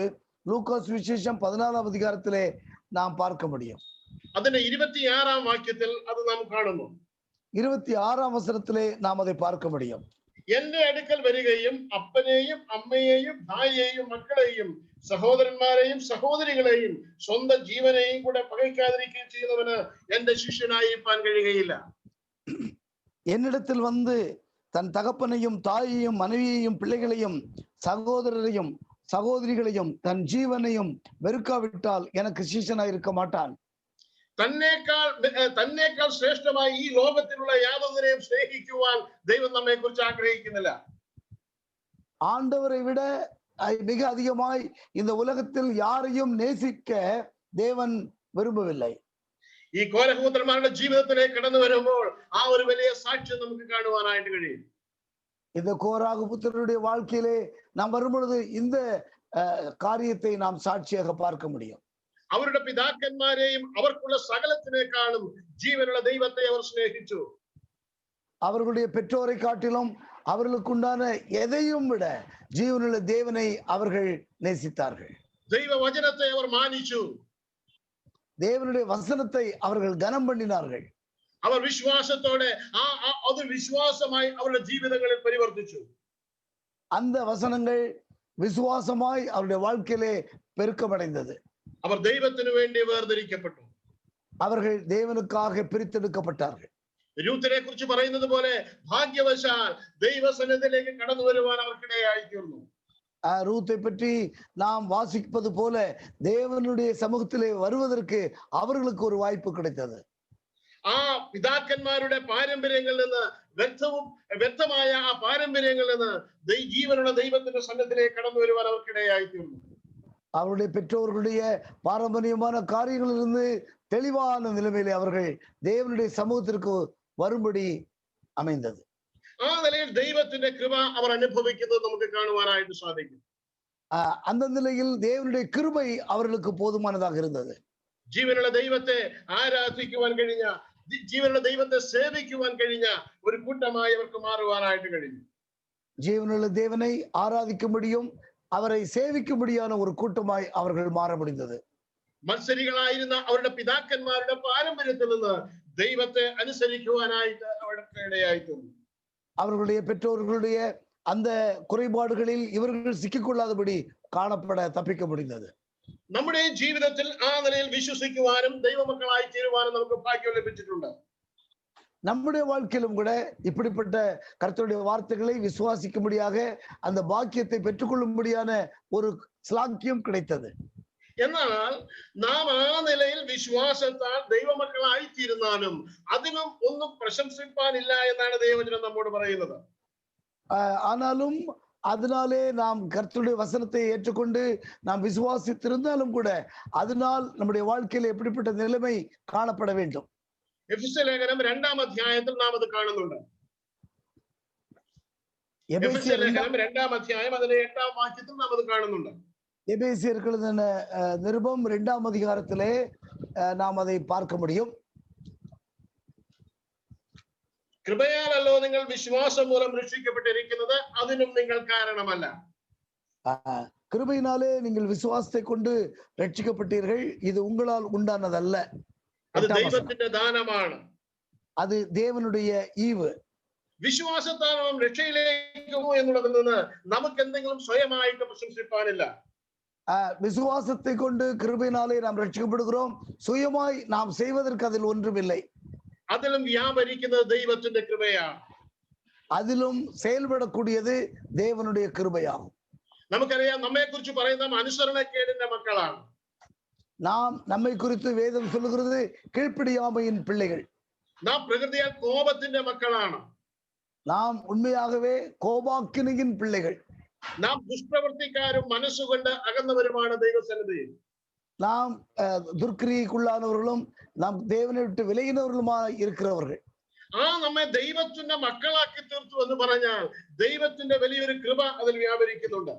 லூக்காஸ் விசேஷம் 14-ாம் அதிகாரத்திலே நாம் பார்க்க முடியும்.
അതിന്റെ 26-ാം വാക്യത്തിൽ അത് നാം കാണുന്നു.
26-ാം വചനത്തിலே நாம் அதை பார்க்க முடியும்.
എന്റെ അടുക്കൽ വരികയും അപ്പനെയും അമ്മയെയും ഭാര്യയെയും മക്കളെയും സഹോദരന്മാരെയും സഹോദരികളെയും സ്വന്തം ജീവനെയും കൂടെ പകയ്ക്കാതിരിക്കുകയും ചെയ്യുന്നവന് എന്റെ ശിഷ്യനായിരിക്കാൻ കഴിയുകയില്ല.
என்னிடத்தில் வந்து தன் தகப்பனையும் தாயையும் மனைவியையும் பிள்ளைகளையும் சகோதரரையும் சகோதரிகளையும் தன் ஜீவனையும் வெறுக்காவிட்டால் எனக்கு சீஷனாய் இருக்க மாட்டான்.
തന്നേക്കാൾ ശ്രേഷ്ഠമായി ഈ ലോകത്തിലുള്ള യാതൊന്നിനെയും സ്നേഹിക്കുവാൻ ദൈവം നമ്മെ കുറിച്ച് ആഗ്രഹിക്കുന്നില്ല.
ஆண்டவரை விட மிக அதிகமாய் இந்த உலகத்தில் யாரையும் நேசிக்க தேவன் விரும்பவில்லை.
ഈ കോരഹപുത്രന്മാരുടെ ജീവിതത്തിലേക്ക് കടന്നു വരുമ്പോൾ ആ ഒരു വലിയ സാക്ഷ്യം നമുക്ക് കാണുവാനായിട്ട് കഴിയും.
இந்த கோராகு புத்திரனுடைய வாழ்க்கையிலே நாம் வரும்பொழுது இந்த காரியத்தை நாம் சாட்சியாக பார்க்க முடியும்.
അവരുടെ പിതാക്കന്മാരെയും അവർക്കുള്ള സകലത്തിനേക്കാളും ജീവനുള്ള ദൈവത്തെ അവർ സ്നേഹിച്ചു.
அவர்களுடைய பெற்றோரை காட்டிலும் அவர்களுக்குண்டான எதையும் விட ஜீவனுள்ள தேவனை அவர்கள் நேசித்தார்கள்.
ദൈവവചനത്തെ അവർ മാനിച്ചു.
தேவனுடைய வசனத்தை அவர்கள் கனம் பண்ணினார்கள்.
അവർ വിശ്വാസത്തോടെ അത് വിശ്വാസമായി അവരുടെ ജീവിതങ്ങളിൽ പരിവർത്തിച്ചു.
அந்த வசனங்கள் விசுவாசமாய் அவருடைய வாழ்க்கையிலே பெருக்கமடைந்தது.
അവർ ദൈവത്തിനു വേണ്ടി വേർതിരിക്കപ്പെട്ടു.
அவர்கள் தேவனுக்காக பிரித்தெடுக்கப்பட்டார்கள்.
രൂത്തിനെ കുറിച്ച് പറയുന്നത് പോലെ ഭാഗ്യവശാൽ ദൈവസന്നിധിയിലേക്ക് കടന്നു വരുവാൻ അവർക്കിടയായി തീർന്നു.
ரூத்தை பற்றி நாம் வாசிப்பது போல தேவனுடைய சமூகத்திலே வருவதற்கு அவர்களுக்கு ஒரு வாய்ப்பு கிடைத்தது.
ആ പിതാക്കന്മാരുടെ പാരമ്പര്യങ്ങളിൽ നിന്ന് വ്യക്തമായ ആ പാരമ്പര്യങ്ങളിൽ നിന്ന് ജീവനുള്ള ദൈവത്തിന്റെ സന്നിധിയിലേക്ക് കടന്നു വരുവാൻ അവർക്കിടയായി തീർന്നു.
அவருடைய பெற்றோர்களுடைய பாரம்பரியமான காரியங்களிலிருந்து தெளிவான நிலைமையிலே அவர்கள் தேவனுடைய சமூகத்திற்கு வரும்படி அமைந்தது.
ആ നിലയിൽ ദൈവത്തിന്റെ കൃപ അവർ അനുഭവിക്കുന്നത് നമുക്ക് കാണുവാനായിട്ട് സാധിക്കും.
அந்த நிலையில் தேவனுடைய கிருபை அவர்களுக்கு போதுமானதாக இருந்தது.
ജീവനുള്ള ദൈവത്തെ ആരാധിക്കുവാൻ കഴിഞ്ഞ, ജീവനുള്ള ദൈവത്തെ സേവിക്കുവാൻ കഴിഞ്ഞ ഒരു കൂട്ടമായി അവർക്ക് മാറുവാനായിട്ട് കഴിഞ്ഞു.
ஜீவனுள்ள தேவனை ஆராதிக்க முடியும், அவரை சேவிக்கும்படியான ஒரு கூட்டமாய் அவர்கள் மாற முடிந்தது.
മത്സരികളായിരുന്ന അവരുടെ പിതാക്കന്മാരുടെ പാരമ്പര്യത്തിൽ നിന്ന് ദൈവത്തെ അനുസരിക്കുവാനായിട്ട് അവർക്ക് ഇടയായി തീർന്നു.
அவர்களுடைய பெற்றோர்களுடைய அந்த குறைபாடுகளில் இவர்கள் சிக்கிக்கொள்ளாதபடி காணப்பட தப்பிக்க முடிந்தது.
നമ്മുടെ ജീവിതത്തിൽ ആ നിലയിൽ വിശ്വസിക്കുവാനും ദൈവമക്കളായി തീരുവാനും നമുക്ക് ഭാഗ്യം ലഭിച്ചിട്ടുണ്ട്.
நம்முடைய வாழ்க்கையிலும் கூட இப்படிப்பட்ட கர்த்தருடைய வார்த்தைகளை விசுவாசிக்கும்படியாக அந்த பாக்கியத்தை பெற்றுக்கொள்ளும்படியான ஒரு ஸ்லாக்கியம் கிடைத்தது.
എന്നാൽ നാം ആ നിലയിൽ വിശ്വാസത്താൽ ദൈവമക്കളായി തീരുന്നാലും അതിനും ഒന്നും പ്രശംസിപ്പാനില്ല എന്നാണ് ദൈവവചനം നമ്മോട് പറയുന്നത്.
ஆனாலும் அதனாலே நாம் கர்த்தருடைய வசனத்தை ஏற்றுக்கொண்டு நாம் விசுவாசித்திருந்தாலும் கூட அதனால் நம்முடைய வாழ்க்கையில் எப்படிப்பட்ட நிலைமை காணப்பட வேண்டும்.
എഫെസ്യ ലേഖനം 2-ാം അധ്യായത്തിൽ നാം അത് കാണുന്നുണ്ട്. എഫെസ്യ ലേഖനം 2-ാം അധ്യായം അതിലെ 8-ാം വാക്യത്തിൽ നാം അത് കാണുന്നുണ്ട്.
எபேசியர்கள் நிருபம் 2-ஆம் அதிகாரத்திலே நாம் அதை பார்க்க முடியும்.
കൃപയാലല്ലോ നിങ്ങൾ വിശ്വാസം മൂലം രക്ഷിക്കപ്പെട്ടിരിക്കുന്നത്, അതിനും നിങ്ങൾ കാരണമല്ല.
கிருபையினாலே நீங்கள் விசுவாசத்தை கொண்டு ரட்சிக்கப்பட்டீர்கள், இது உங்களால் உண்டானதல்ல,
അത് ദൈവത്തിന്റെ ദാനമാണ്,
அது தேவனுடைய ஈவு.
വിശ്വാസത്താൽ നാം രക്ഷയിലേക്ക് പോകും എന്നുള്ളതിൽ നിന്ന് നമുക്ക് എന്തെങ്കിലും സ്വയമായിട്ട് പ്രശംസിപ്പാനില്ല.
விசுவாசத்தை கொண்டு கிருபையினாலே நாம் ரட்சிக்கப்படுகிறோம், சுயமாய் நாம் செய்வதற்கு அதில் ஒன்றுமில்லை.
അതിലും വ്യാപരിക്കുന്നത് ദൈവത്തിന്റെ കൃപയാണ്,
அதிலும் செயல்படக்கூடியது தேவனுடைய கிருபையாகும்.
നമുക്കറിയാം, നമ്മെ കുറിച്ച് പറയുന്ന അനുസരണക്കേടിന്റെ മക്കളാണ്.
நாம் நம்மை குறித்து வேதம் சொல்லுகிறது கீழ்ப்படியாமையின் பிள்ளைகள்.
നാം പ്രകൃതിയാൽ കോപത്തിന്റെ മക്കളാണ്.
நாம் உண்மையாகவே கோபாக்கினியின் பிள்ளைகள்.
നാം ദുഷ്പ്രവൃത്തിക്കാരും മനസ്സുകൊണ്ട് അകന്നവരുമാണ് ദൈവസന്നിധിയിൽ.
நாம் துர்க்கிரிக்குள்ளானவர்களும் நாம் தேவனை விட்டு விலகினவர்களுமாக இருக்கிறவர்கள்.
നമ്മെ ദൈവത്തിന്റെ മക്കളാക്കി തീർത്തു എന്ന് പറഞ്ഞാൽ ദൈവത്തിന്റെ വലിയൊരു കൃപ അതിൽ വ്യാപരിക്കുന്നുണ്ട്.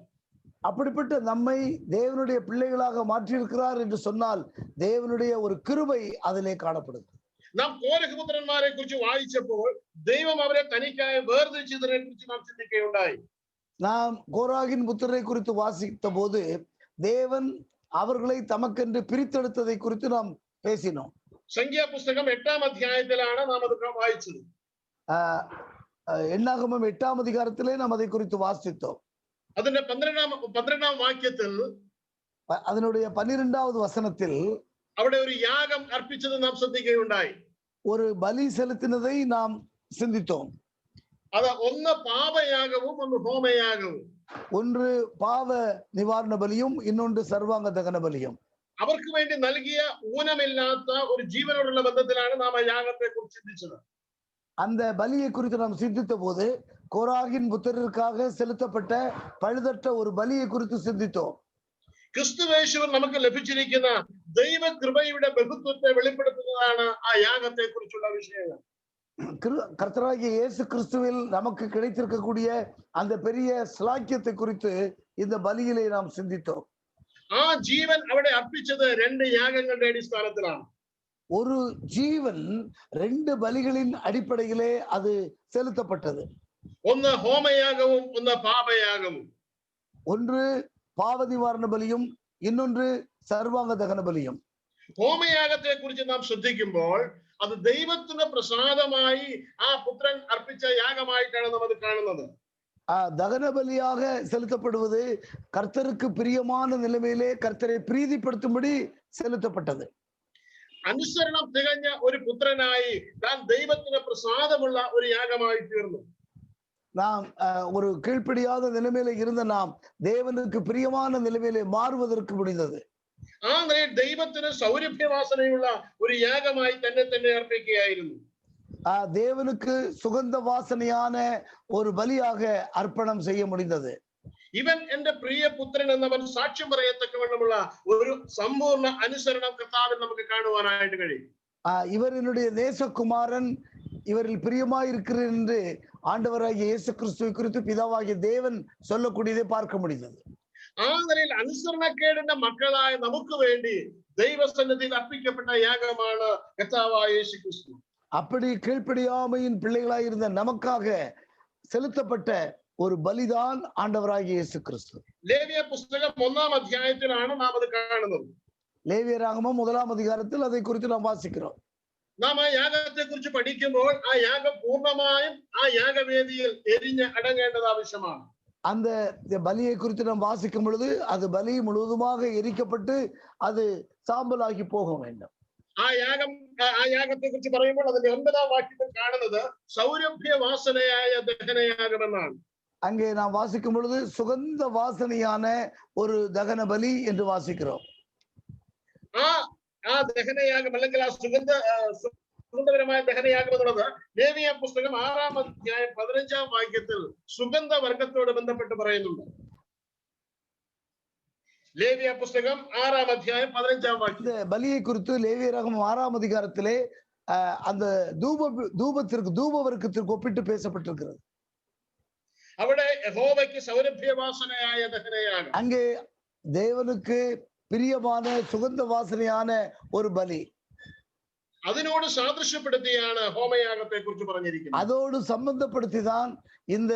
அப்படிப்பட்ட நம்மை தேவனுடைய பிள்ளைகளாக மாற்றியிருக்கிறார் என்று சொன்னால் தேவனுடைய ஒரு கிருபை அதிலே காணப்படுது.
നാം കോരഹപുത്രന്മാരെ കുറിച്ച് വായിച്ചപ്പോൾ ദൈവം അവരെ തനിക്കായി വേർതിരിച്ചതിനെ കുറിച്ച് നാം ചിന്തിക്കുകയുണ്ടായി.
நாம் கோராகின் புத்திரரை குறித்து வாசித்த போது தேவன் அவர்களை தமக்கென்று பிரித்தெடுத்ததை குறித்து நாம் பேசினோம்.
സംഖ്യാപുസ്തകം 8-ാം അധ്യായത്തിലാണ് നാം അത് വായിച്ചത്.
எண்ணாகமம் 8-ஆம் அதிகாரத்திலே நாம் அதை குறித்து வாசித்தோம்.
അതിന്റെ 12-ാം വാക്യത്തിൽ,
அதனுடைய 12வது வசனத்தில்
അവിടെ ഒരു യാഗം അർപ്പിച്ചത് നാം ശ്രദ്ധിക്കുകയുണ്ടായി.
ஒரு பலி செலுத்தினதை நாம் சிந்தித்தோம்.
അത് ഒന്ന് പാപയാഗവും ഒന്ന് ഹോമയാഗവും.
ஒன்று பாவ நிவாரண பலியும் இன்னொன்று சர்வாங்க தகன பலியும்.
അവർക്ക് വേണ്ടി നൽകിയ ഊനമില്ലാത്ത ഒരു ജീവനോടുള്ള ബന്ധത്തിലാണ് നാം ആ യാഗത്തെ കുറിച്ച് ചിന്തിച്ചത്.
அந்த பலியை குறித்து நாம் சிந்தித்த போது கோராகின் புத்திரருக்காக செலுத்தப்பட்ட பழுதற்ற ஒரு பலியை குறித்து சிந்தித்தோம்.
ക്രിസ്തുവേശുവിൽ നമുക്ക് ലഭിച്ചിരിക്കുന്ന ദൈവകൃപയുടെ ബഹുത്വത്തെ വെളിപ്പെടുത്തുന്നതാണ് ആ യാഗത്തെ കുറിച്ചുള്ള വിഷയങ്ങൾ.
கர்த்தராகிய இயேசு கிறிஸ்துவில் நமக்கு கிடைத்திருக்கக்கூடிய அந்த பெரிய ஸ்லாக்கியத்தை குறித்து இந்த பலியிலே நாம் சிந்தித்தோம்.
ആ ജീവൻ അവിടെ അർപ്പിച്ചത് 2 യാഗങ്ങളുടെ അടിസ്ഥാനത്തിലാണ്.
ஒரு ஜீவன் 2 பலிகளின் அடிப்படையிலே அது செலுத்தப்பட்டது.
ഒന്ന് ഹോമയാഗവും ഒന്ന് പാപയാഗവും.
ஒன்று பாவ நிவாரண பலியும் இன்னொன்று சர்வாங்க தகன பலியும்.
ഹോമയാഗത്തെ കുറിച്ച് നാം ശ്രദ്ധിക്കുമ്പോൾ അത് ദൈവത്തിന് പ്രസാദമായി ആ പുത്രൻ അർപ്പിച്ച യാഗമായിട്ടാണ് നാം അത് കാണുന്നത്.
தகன பலியாக செலுத்தப்படுவது கர்த்தருக்கு பிரியமான நிலைமையிலே கர்த்தரை பிரீதிப்படுத்தும்படி செலுத்தப்பட்டது.
അനുസരണം തികഞ്ഞ ഒരു പുത്രനായി താൻ ദൈവത്തിന് പ്രസാദമുള്ള ഒരു യാഗമായി തീർന്നു.
நாம் ஒரு கீழ்ப்படியாத நிலைமையில இருந்த நாம் தேவனுக்கு பிரியமான நிலைமையிலே மாறுவதற்கு முடிந்தது.
ആ നിലയിൽ ദൈവത്തിന് സൗരഭ്യവാസനയുള്ള ഒരു യാഗമായി തന്നെ അർപ്പിക്കുകയായിരുന്നു.
தேவனுக்கு சுகந்த வாசனையான ஒரு பலியாக அர்ப்பணம் செய்ய முடிந்தது.
ഇവൻ എന്റെ പ്രിയ പുത്രൻ എന്നവൻ സാക്ഷ്യം പറയത്തക്കവണ്ണമുള്ള ഒരു സമ്പൂർണ്ണ അനുസരണം കർത്താവിൽ നമുക്ക് കാണുവാനായിട്ട് കഴിയും.
இவர் என்னுடைய நேசகுமாரன், இவரில் பிரியமாய் இருக்கிறேன் என்று ஆண்டவராகிய இயேசு கிறிஸ்துவை குறித்து பிதாவாகிய தேவன் சொல்லக்கூடியதை பார்க்க முடிந்தது.
ആ നിലയിൽ അനുസരണക്കേടിന്റെ മക്കളായ നമുക്ക് വേണ്ടി ദൈവസന്നിധിയിൽ അർപ്പിക്കപ്പെട്ട യാഗമാണ് കർത്താവായ യേശു ക്രിസ്തു.
அப்படி கீழ்ப்படியாமையின் பிள்ளைகளாய் இருந்த நமக்காக செலுத்தப்பட்ட ஒரு பலிதான் ஆண்டவராகிய இயேசு கிறிஸ்து.
ലേവ്യ പുസ്തകം 1-ാം അധ്യായത്തിലാണ് നാം അത് കാണുന്നത്.
லேவியராகமம் 1-ஆம் அதிகாரத்தில் அதை குறித்து நாம் வாசிக்கிறோம்.
നാം ആ യാഗത്തെ കുറിച്ച് പഠിക്കുമ്പോൾ ആ യാഗം പൂർണ്ണമായും ആ യാഗവേദിയിൽ എരിഞ്ഞ് അടങ്ങേണ്ടത് ആവശ്യമാണ്.
அந்த பலியை குறித்து நாம் வாசிக்கும் பொழுது அது பலி முழுவதுமாக எரிக்கப்பட்டு அது சாம்பலாகி போக வேண்டும்.
ആ യാഗത്തെ കുറിച്ച് പറയുമ്പോൾ അതിന്റെ 9-ാം വാക്യത്തിൽ കാണുന്നത് സൗരഭ്യവാസനയായ ദഹനയാഗമെന്നാണ്.
அங்கே நாம் வாசிக்கும் பொழுது சுகந்த வாசனையான ஒரு தகன பலி என்று வாசிக்கிறோம்.
ആ ദഹനയാഗം അല്ലെങ്കിൽ ആ സുഗന്ധപരമായ ദഹനയാഗം എന്നുള്ളത് ലേവ്യ പുസ്തകം 6-ാം അധ്യായം 15-ാം വാക്യത്തിൽ സുഗന്ധവർഗത്തോട് ബന്ധപ്പെട്ട് പറയുന്നുണ്ട്. லேவியா புஸ்தகம் 6-ாம் அத்தியாயம் 15-ாம் வாக்கியம்.
இந்த பலியை குறித்து லேவியராகமம் 6-ாம் அதிகாரத்திலே அந்த தூப வர்க்கத்திற்கு ஒப்பிட்டு பேசப்பட்டிருக்கிறது.
അവിടെ യഹോവയ്ക്ക് സൗരഭ്യ വാസനയായ ദഹനയാഗം,
அங்கே தேவனுக்கு பிரியமான சுகந்த வாசனையான ஒரு பலி,
അതിനോട് സാദൃശ്യപ്പെടുത്തിയാണ് ഹോമയാഗത്തെ കുറിച്ച് പറഞ്ഞിരിക്കുന്നത്.
அதோடு சம்பந்தப்படுத்திதான் இந்த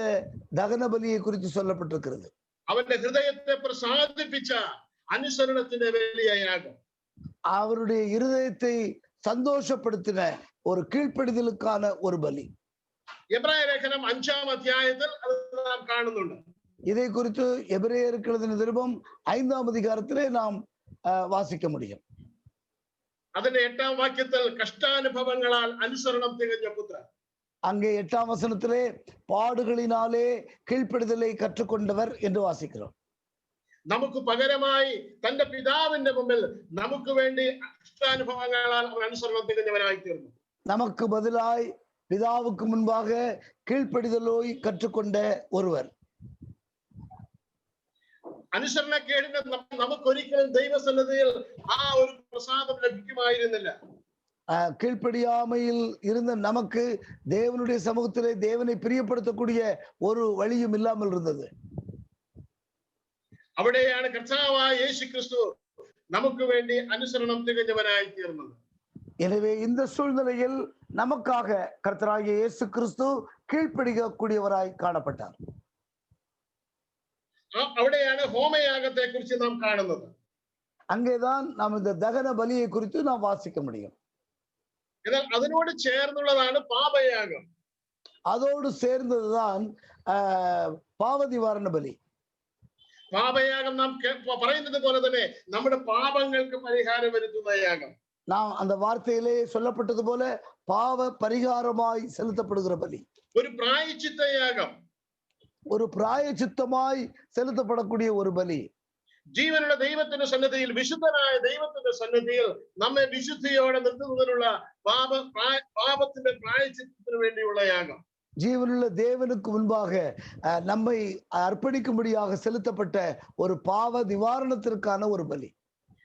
தகன பலியை குறித்து சொல்லப்பட்டிருக்கிறது.
അവന്റെ ഹൃദയത്തെ പ്രസാദിപ്പിച്ച അനുസരണത്തിന്റെ വലിയ യാഗം,
அவருடைய இருதயத்தை சந்தோஷப்படுத்தின ஒரு கீழ்ப்படிதலுக்கான ஒரு பலி.
എബ്രായ ലേഖനം 5-ാം അധ്യായത്തിൽ അത് നാം കാണുന്നുണ്ട്.
இதை குறித்து எபிரேயருக்கு எழுதின நிருபம் 5-ாம் அதிகாரத்திலே நாம் வாசிக்க முடியும்.
അതിന്റെ 8-ാം വാക്യത്തിൽ കഷ്ടാനുഭവങ്ങളാൽ അനുസരണം തികഞ്ഞ പുത്രൻ,
அங்கே 8-ாம் வசனத்திலே பாடுகளினாலே கீழ்ப்படிதலை கற்றுக்கொண்டவர் என்று வாசிக்கிறோம்.
നമുക്ക് പകരമായി തന്റെ പിതാവിന്റെ മുമ്പിൽ നമുക്ക് വേണ്ടി കഷ്ടാനുഭവങ്ങളാൽ അവൻ അനുസരണം തികഞ്ഞവനായി തീർന്നു.
நமக்கு பதிலாய் பிதாவுக்கு முன்பாக கீழ்ப்படிதலை கற்றுக்கொண்ட ஒருவர்.
അനുസരണക്കേടിന് നമുക്കൊരിക്കലും ദൈവസന്നിധിയിൽ ആ ഒരു പ്രസാദം ലഭിക്കുമായിരുന്നില്ല.
கீழ்ப்படியாமையில் இருந்த நமக்கு தேவனுடைய சமூகத்திலே தேவனை பிரியப்படுத்தக்கூடிய ஒரு வழியும் இல்லாமல் இருந்தது.
അവിടെയാണ് കർത്താവായ യേശു ക്രിസ്തു നമുക്ക് വേണ്ടി അനുസരണം തികഞ്ഞവനായി തീർന്നത്.
எனவே இந்த சூழ்நிலையில் நமக்காக கர்த்தராகிய இயேசு கிறிஸ்து கீழ்ப்படியக்கூடியவராய் காணப்பட்டார்.
അവിടെയാണ് ഹോമയാഗത്തെ കുറിച്ച് നാം കാണുന്നത്.
அங்கேதான் நாம் இந்த தகன பலியை குறித்து நாம் வாசிக்க முடியும்.
എന്നാൽ അതിനോട് ചേർന്നുള്ളതാണ് പാപയാഗം.
அதோடு சேர்ந்ததுதான் பாவ நிவாரண பலி.
പാപയാഗം നാം പറയുന്നത് പോലെ തന്നെ നമ്മുടെ പാപങ്ങൾക്ക് പരിഹാരം വരുത്തുന്ന യാഗം.
நாம் அந்த வார்த்தையிலே சொல்லப்பட்டது போல பாவ பரிகாரமாய் செலுத்தப்படுகிற பலி.
ഒരു പ്രായശ്ചിത്ത യാഗം,
ஒரு பிராயச்சித்தமாய் செலுத்தப்படக்கூடிய ஒரு பலி.
ജീവനുള്ള ദൈവത്തിന്റെ സന്നിധിയിൽ, വിശുദ്ധനായ ദൈവത്തിന്റെ സന്നിധിയിൽ നമ്മെ വിശുദ്ധിയോടെ നിർത്തുന്നതിനുള്ള പാപത്തിന്റെ പ്രായശ്ചിത്തത്തിന് വേണ്ടിയുള്ള യാഗം.
ஜீவனுள்ள தேவனுக்கு முன்பாக நம்மை அர்ப்பணிக்கும்படியாக செலுத்தப்பட்ட ஒரு பாவ நிவாரணத்திற்கான ஒரு பலி.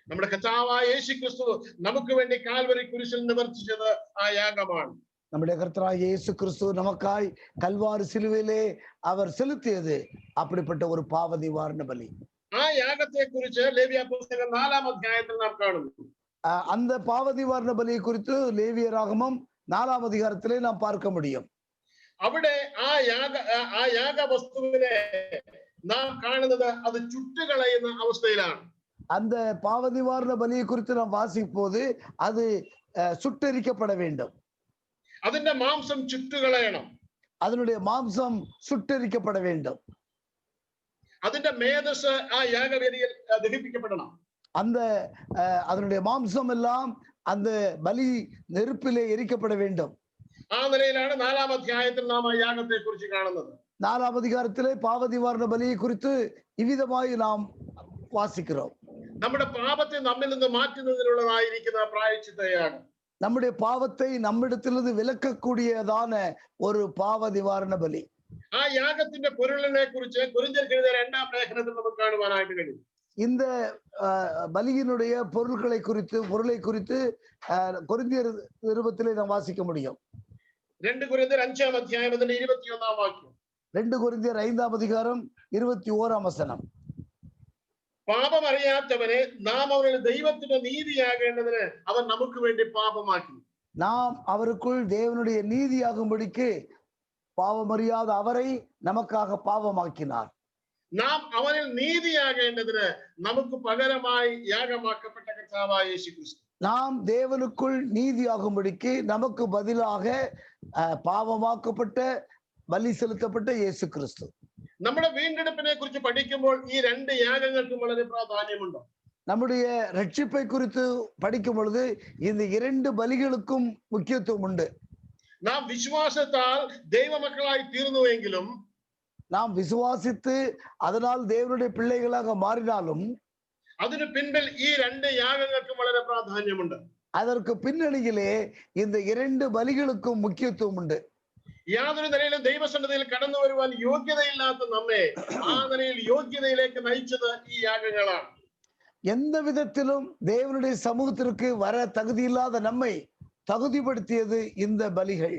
നമ്മുടെ കർത്താവായ യേശു ക്രിസ്തു നമുക്ക് വേണ്ടി കാൽവരി കുരിശിൽ നിവർത്തിച്ചത് ആ യാഗമാണ്.
நம்முடைய கர்த்தராகிய இயேசு கிறிஸ்து நமக்காய் கல்வாரி சிலுவையிலே அவர் செலுத்தியது அப்படிப்பட்ட ஒரு பாவ நிவாரண பலி.
ആ യാഗത്തെ കുറിച്ച് ലേവ്യ പുസ്തകം 4-ാം അധ്യായത്തിൽ നാം കാണുന്നു.
அந்த பாவ நிவாரண பலியை குறித்து லேவியராகமம் 4-ாம் அதிகாரத்திலே நாம் பார்க்க முடியும்.
അവിടെ ആ യാഗ വസ്തുവിനെ നാം കാണുന്നത് അത് ചുട്ടുകളയുന്ന അവസ്ഥയിലാണ്.
அந்த பாவ நிவாரண பலியை குறித்து நாம் வாசிக்கும் போது அது சுட்டெரிக்கப்பட வேண்டும்.
അതിന്റെ മാംസം ചുട്ടുകളയണം.
அதனுடைய மாம்சம் சுட்டெரிக்கப்பட வேண்டும்.
അതിന്റെ മേധസ് ആ യാഗവേദിയിൽ ദഹിപ്പിക്കപ്പെടണം.
அந்த அதனுடைய மாம்சம் எல்லாம் அந்த பலி நெருப்பிலே எரிக்கப்பட வேண்டும்.
ആ നിലയിലാണ് 4-ാം അധ്യായത്തിൽ നാം ആ യാഗത്തെ കുറിച്ച് കാണുന്നത്.
4-ாம் அதிகாரத்திலே பாவ நிவாரண பலியை குறித்து இவ்விதமாய் நாம் வாசிக்கிறோம்.
നമ്മുടെ പാപത്തെ നമ്മിൽ നിന്ന് മാറ്റുന്നതിനുള്ളതായിരിക്കുന്ന പ്രായശ്ചിത്ത യാഗം,
நம்முடைய பாவத்தை நம்மிடத்திலிருந்து விலக்கக்கூடியதான ஒரு பாவ நிவாரண பலி.
ആ യാഗത്തിന്റെ പൊരുളിനെ കുറിച്ച് കൊരിന്ത്യർക്ക് എഴുതിയ 2-ാം ലേഖനത്തിൽ നമുക്ക് കാണുവാനായിട്ട് കഴിയും.
இந்த பலியினுடைய பொருளை குறித்து கொரிந்தியர் நிருபத்திலே நாம் வாசிக்க முடியும்.
2 കൊരിന്ത്യർ 5-ാം അധ്യായം 21-ാം വാക്യം.
2 கொரிந்தியர் 5-ாம் அதிகாரம் 21-ாம் வசனம்.
പാപം അറിയാത്തവനെ നാം അവരുടെ ദൈവത്തിന്റെ നീതിയാകേണ്ടതിന് അവൻ നമുക്ക് വേണ്ടി പാപമാക്കി.
நாம் அவருக்குள் தேவனுடைய நீதியாகும்படிக்கு பாவமறியாத அவரை நமக்காக பாவமாக்கினார்.
നാം അവനിൽ നീതിയാകേണ്ടതിന് നമുക്ക് പകരമായി യാഗമാക്കപ്പെട്ട കർത്താവായ യേശു ക്രിസ്തു.
நாம் தேவனுக்குள் நீதியாகும்படிக்கு நமக்கு பதிலாக பாவமாக்கப்பட்ட பலி செலுத்தப்பட்ட இயேசு கிறிஸ்து.
നമ്മുടെ വീണ്ടെടുപ്പിനെ കുറിച്ച് പഠിക്കുമ്പോൾ ഈ 2 യാഗങ്ങൾക്കും വളരെ പ്രാധാന്യമുണ്ട്.
நம்முடைய ரட்சிப்பை குறித்து படிக்கும் பொழுது இந்த 2 பலிகளுக்கும் முக்கியத்துவம் உண்டு.
നാം വിശ്വാസത്താൽ ദൈവമക്കളായി തീർന്നുവെങ്കിലും,
நாம் விசுவாசித்து அதனால் தேவனுடைய பிள்ளைகளாக மாறினாலும்,
അതിന് പിൻപിൽ ഈ രണ്ട് യാഗങ്ങൾക്കും വളരെ പ്രാധാന്യമുണ്ട്.
அதற்கு பின்னணியிலே இந்த இரண்டு பலிகளுக்கும் முக்கியத்துவம் உண்டு.
യാതൊരു നിലയിലും ദൈവസന്നിധിയിൽ കടന്നു വരുവാൻ യോഗ്യതയില്ലാത്ത നമ്മെ ആ നിലയിൽ യോഗ്യതയിലേക്ക് നയിച്ചത് ഈ യാഗങ്ങളാണ്.
எந்த விதத்திலும் தேவனுடைய சமூகத்திற்கு வர தகுதியில்லாத நம்மை தகுதிப்படுத்தியது இந்த பலிகள்.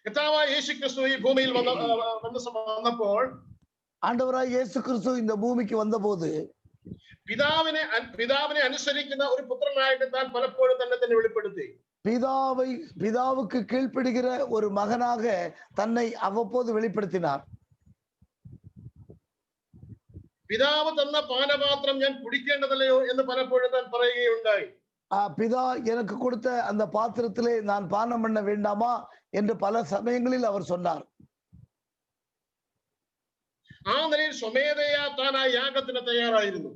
കർത്താവായ യേശുക്രിസ്തു ഈ ഭൂമിയിൽ വന്നപ്പോൾ,
ஆண்டவராய் இயேசு கிறிஸ்து இந்த பூமிக்கு வந்தபோது
പിതാവിനെ അനുസരിക്കുന്ന ഒരു പുത്രനായിട്ട് താൻ പലപ്പോഴും തന്നെ വെളിപ്പെടുത്തി.
பிதாவுக்கு கீழ்ப்படுகிற ஒரு மகனாக தன்னை அவ்வப்போது வெளிப்படுத்தினார்.
പിതാവ് തന്ന പാനപാത്രം ഞാൻ കുടിക്കേണ്ടതല്ലയോ എന്ന് പലപ്പോഴും താൻ പറയുകയുണ്ടായി.
பிதா எனக்கு கொடுத்த அந்த பாத்திரத்திலே நான் பானம் பண்ண வேண்டாமா என்று பல சமயங்களில் அவர் சொன்னார்.
ആ നിലയിൽ സ്വമേധയാ താൻ ആ യാഗത്തിന് തയ്യാറായിരുന്നു.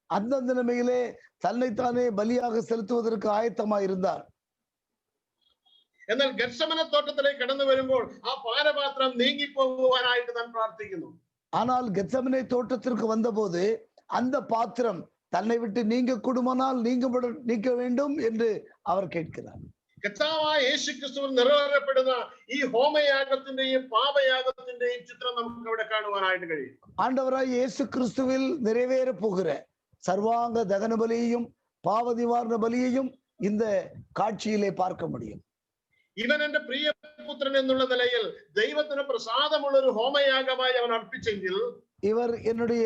அந்த நிலைமையிலே தன்னைத்தானே பலியாக செலுத்துவதற்கு ஆயத்தமாயிருந்தார்.
എന്നാൽ ഗത്സമന തോട്ടത്തിലേക്ക് കടന്നു വരുമ്പോൾ ആ പാനപാത്രം നീങ്ങിപ്പോകുവാനായിട്ട് താൻ പ്രാർത്ഥിക്കുന്നു.
ஆனால் கெத்சமனே தோட்டத்திற்கு வந்தபோது அந்த பாத்திரம் தன்னை விட்டு நீங்க கூடுமானால் நீக்க வேண்டும் என்று அவர் கேட்கிறார்.
കർത്താവായ യേശുക്രിസ്തുവിൽ നിറവേറപ്പെടുന്ന ഈ ഹോമയാഗത്തിന്റെയും പാപയാഗത്തിന്റെയും ചിത്രം നമുക്ക് അവിടെ കാണുവാനായിട്ട് കഴിയും.
ஆண்டவராய் இயேசு கிறிஸ்துவில் நிறைவேற போகிற சர்வாங்க தகன பலியையும் பாவ நிவாரண பலியையும் இந்த காட்சியிலே பார்க்க முடியும்.
ഇവൻ എന്റെ പ്രിയപുത്രൻ എന്നുള്ള നിലയിൽ ദൈവത്തിന് പ്രസാദമുള്ള ഒരു ഹോമയാഗമായി അവൻ അർപ്പിച്ചെങ്കിൽ,
இவர் என்னுடைய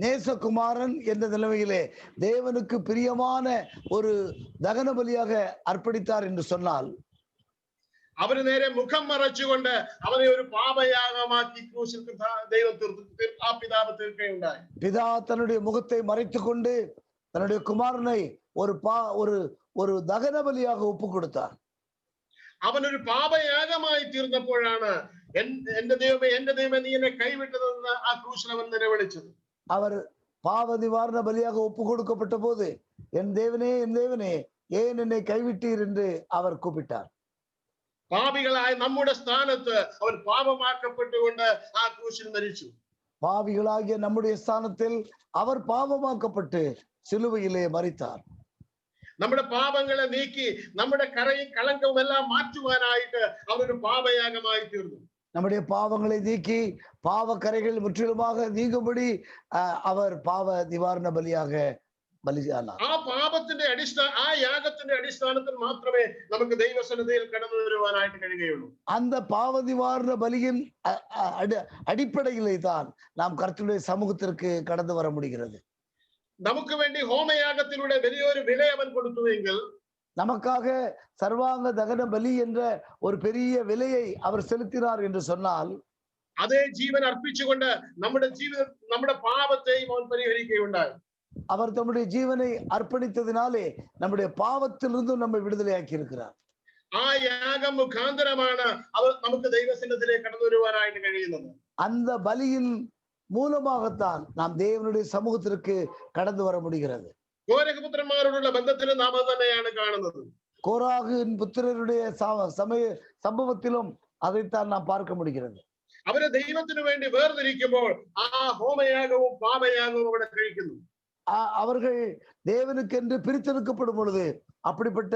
நேசகுமாரன் என்ற நிலைமையிலே தேவனுக்கு பிரியமான ஒரு தகன பலியாக அர்ப்பணித்தார் என்று சொன்னால்,
അവന് നേരെ മുഖം മറച്ചുകൊണ്ട് അവനെ ഒരു പാപയാഗമാക്കി ക്രൂശിൽ ദൈവം ആ പിതാവ് തീർക്കുകയുണ്ടായി.
பிதா தன்னுடைய முகத்தை மறைத்து கொண்டு தன்னுடைய குமாரனை ஒரு தகன பலியாக ஒப்பு கொடுத்தார்.
അവനൊരു പാപയാഗമായി തീർന്നപ്പോഴാണ് എന്റെ ദൈവമേ നീ എന്നെ കൈവിട്ടതെന്ന് ആ ക്രൂശിൽ അവൻ നിലവിളിച്ചത്.
அவர் பாவ நிவாரண பலியாக ஒப்பு கொடுக்கப்பட்ட போது என் தேவனே ஏன் என்னை கைவிட்டீர் என்று அவர் கூப்பிட்டார்.
പാപികളായ നമ്മുടെ സ്ഥാനത്ത് അവൻ പാപമാക്കപ്പെട്ടുകൊണ്ട് ആ ക്രൂശിൽ മരിച്ചു.
பாவிகளாகிய நம்முடைய ஸ்தானத்தில் அவர் பாவமாக்கப்பட்டு சிலுவையிலே மரித்தார்.
നമ്മുടെ പാപങ്ങളെ നീക്കി നമ്മുടെ കറയും കളങ്കവും എല്ലാം മാറ്റുവാനായിട്ട് അവനൊരു പാപയാഗമായി തീർന്നു.
நம்முடைய பாவங்களை நீக்கி பாவ கரைகள் முற்றிலுமாக நீங்கும்படி அவர் பாவ நிவாரண பலியாக பலியானார்.
ആ പാപത്തിന്റെ ആ യാഗത്തിന്റെ അടിസ്ഥാനത്തിൽ മാത്രമേ നമുക്ക് ദൈവസന്നിധിയിൽ കടന്നു വരുവാനായിട്ട് കഴിയുകയുള്ളൂ.
அந்த பாவ நிவாரண பலியின் அடிப்படையிலே தான் நாம் கர்த்தருடைய சமூகத்திற்கு கடந்து வர முடிகிறது.
നമുക്ക് വേണ്ടി ഹോമയാഗത്തിലൂടെ വലിയൊരു വില അവൻ കൊടുത്തുവെങ്കിൽ,
நமக்காக சர்வாங்க தகன பலி என்ற ஒரு பெரிய விலையை அவர் செலுத்தினார் என்று சொன்னால்,
അതേ ജീവൻ അർപ്പിച്ചുകൊണ്ട് നമ്മുടെ പാപത്തെയും അവൻ പരിഹരിക്കുകയുണ്ടായി.
அவர் தம்முடைய ஜீவனை அர்ப்பணித்ததினாலே நம்முடைய பாவத்திலிருந்து நம்மை விடுதலையாக்கி இருக்கிறார்.
ആ യാഗം മുഖാന്തരമാണ് അവർ നമുക്ക് ദൈവസന്നിധിയിലേക്ക് കടന്നു വരുവാനായിട്ട് കഴിയുന്നത്.
அந்த பலியின் மூலமாகத்தான் நாம் தேவனுடைய சமூகத்திற்கு கடந்து வர முடிகிறது.
കോരഹപുത്രന്മാരോടുള്ള ബന്ധത്തിൽ നാം അത് തന്നെയാണ് കാണുന്നത്.
கோராகின் புத்திரருடைய சம்பவத்திலும் அதைத்தான் நாம் பார்க்க முடிகிறது.
അവരെ ദൈവത്തിനു വേണ്ടി വേർതിരിക്കുമ്പോൾ ആ ഹോമയാഗവും പാപയാഗവും അവിടെ കഴിക്കുന്നു.
அவர்கள் தேவனுக்கென்று பிரித்தெடுக்கப்படும் பொழுது அப்படிப்பட்ட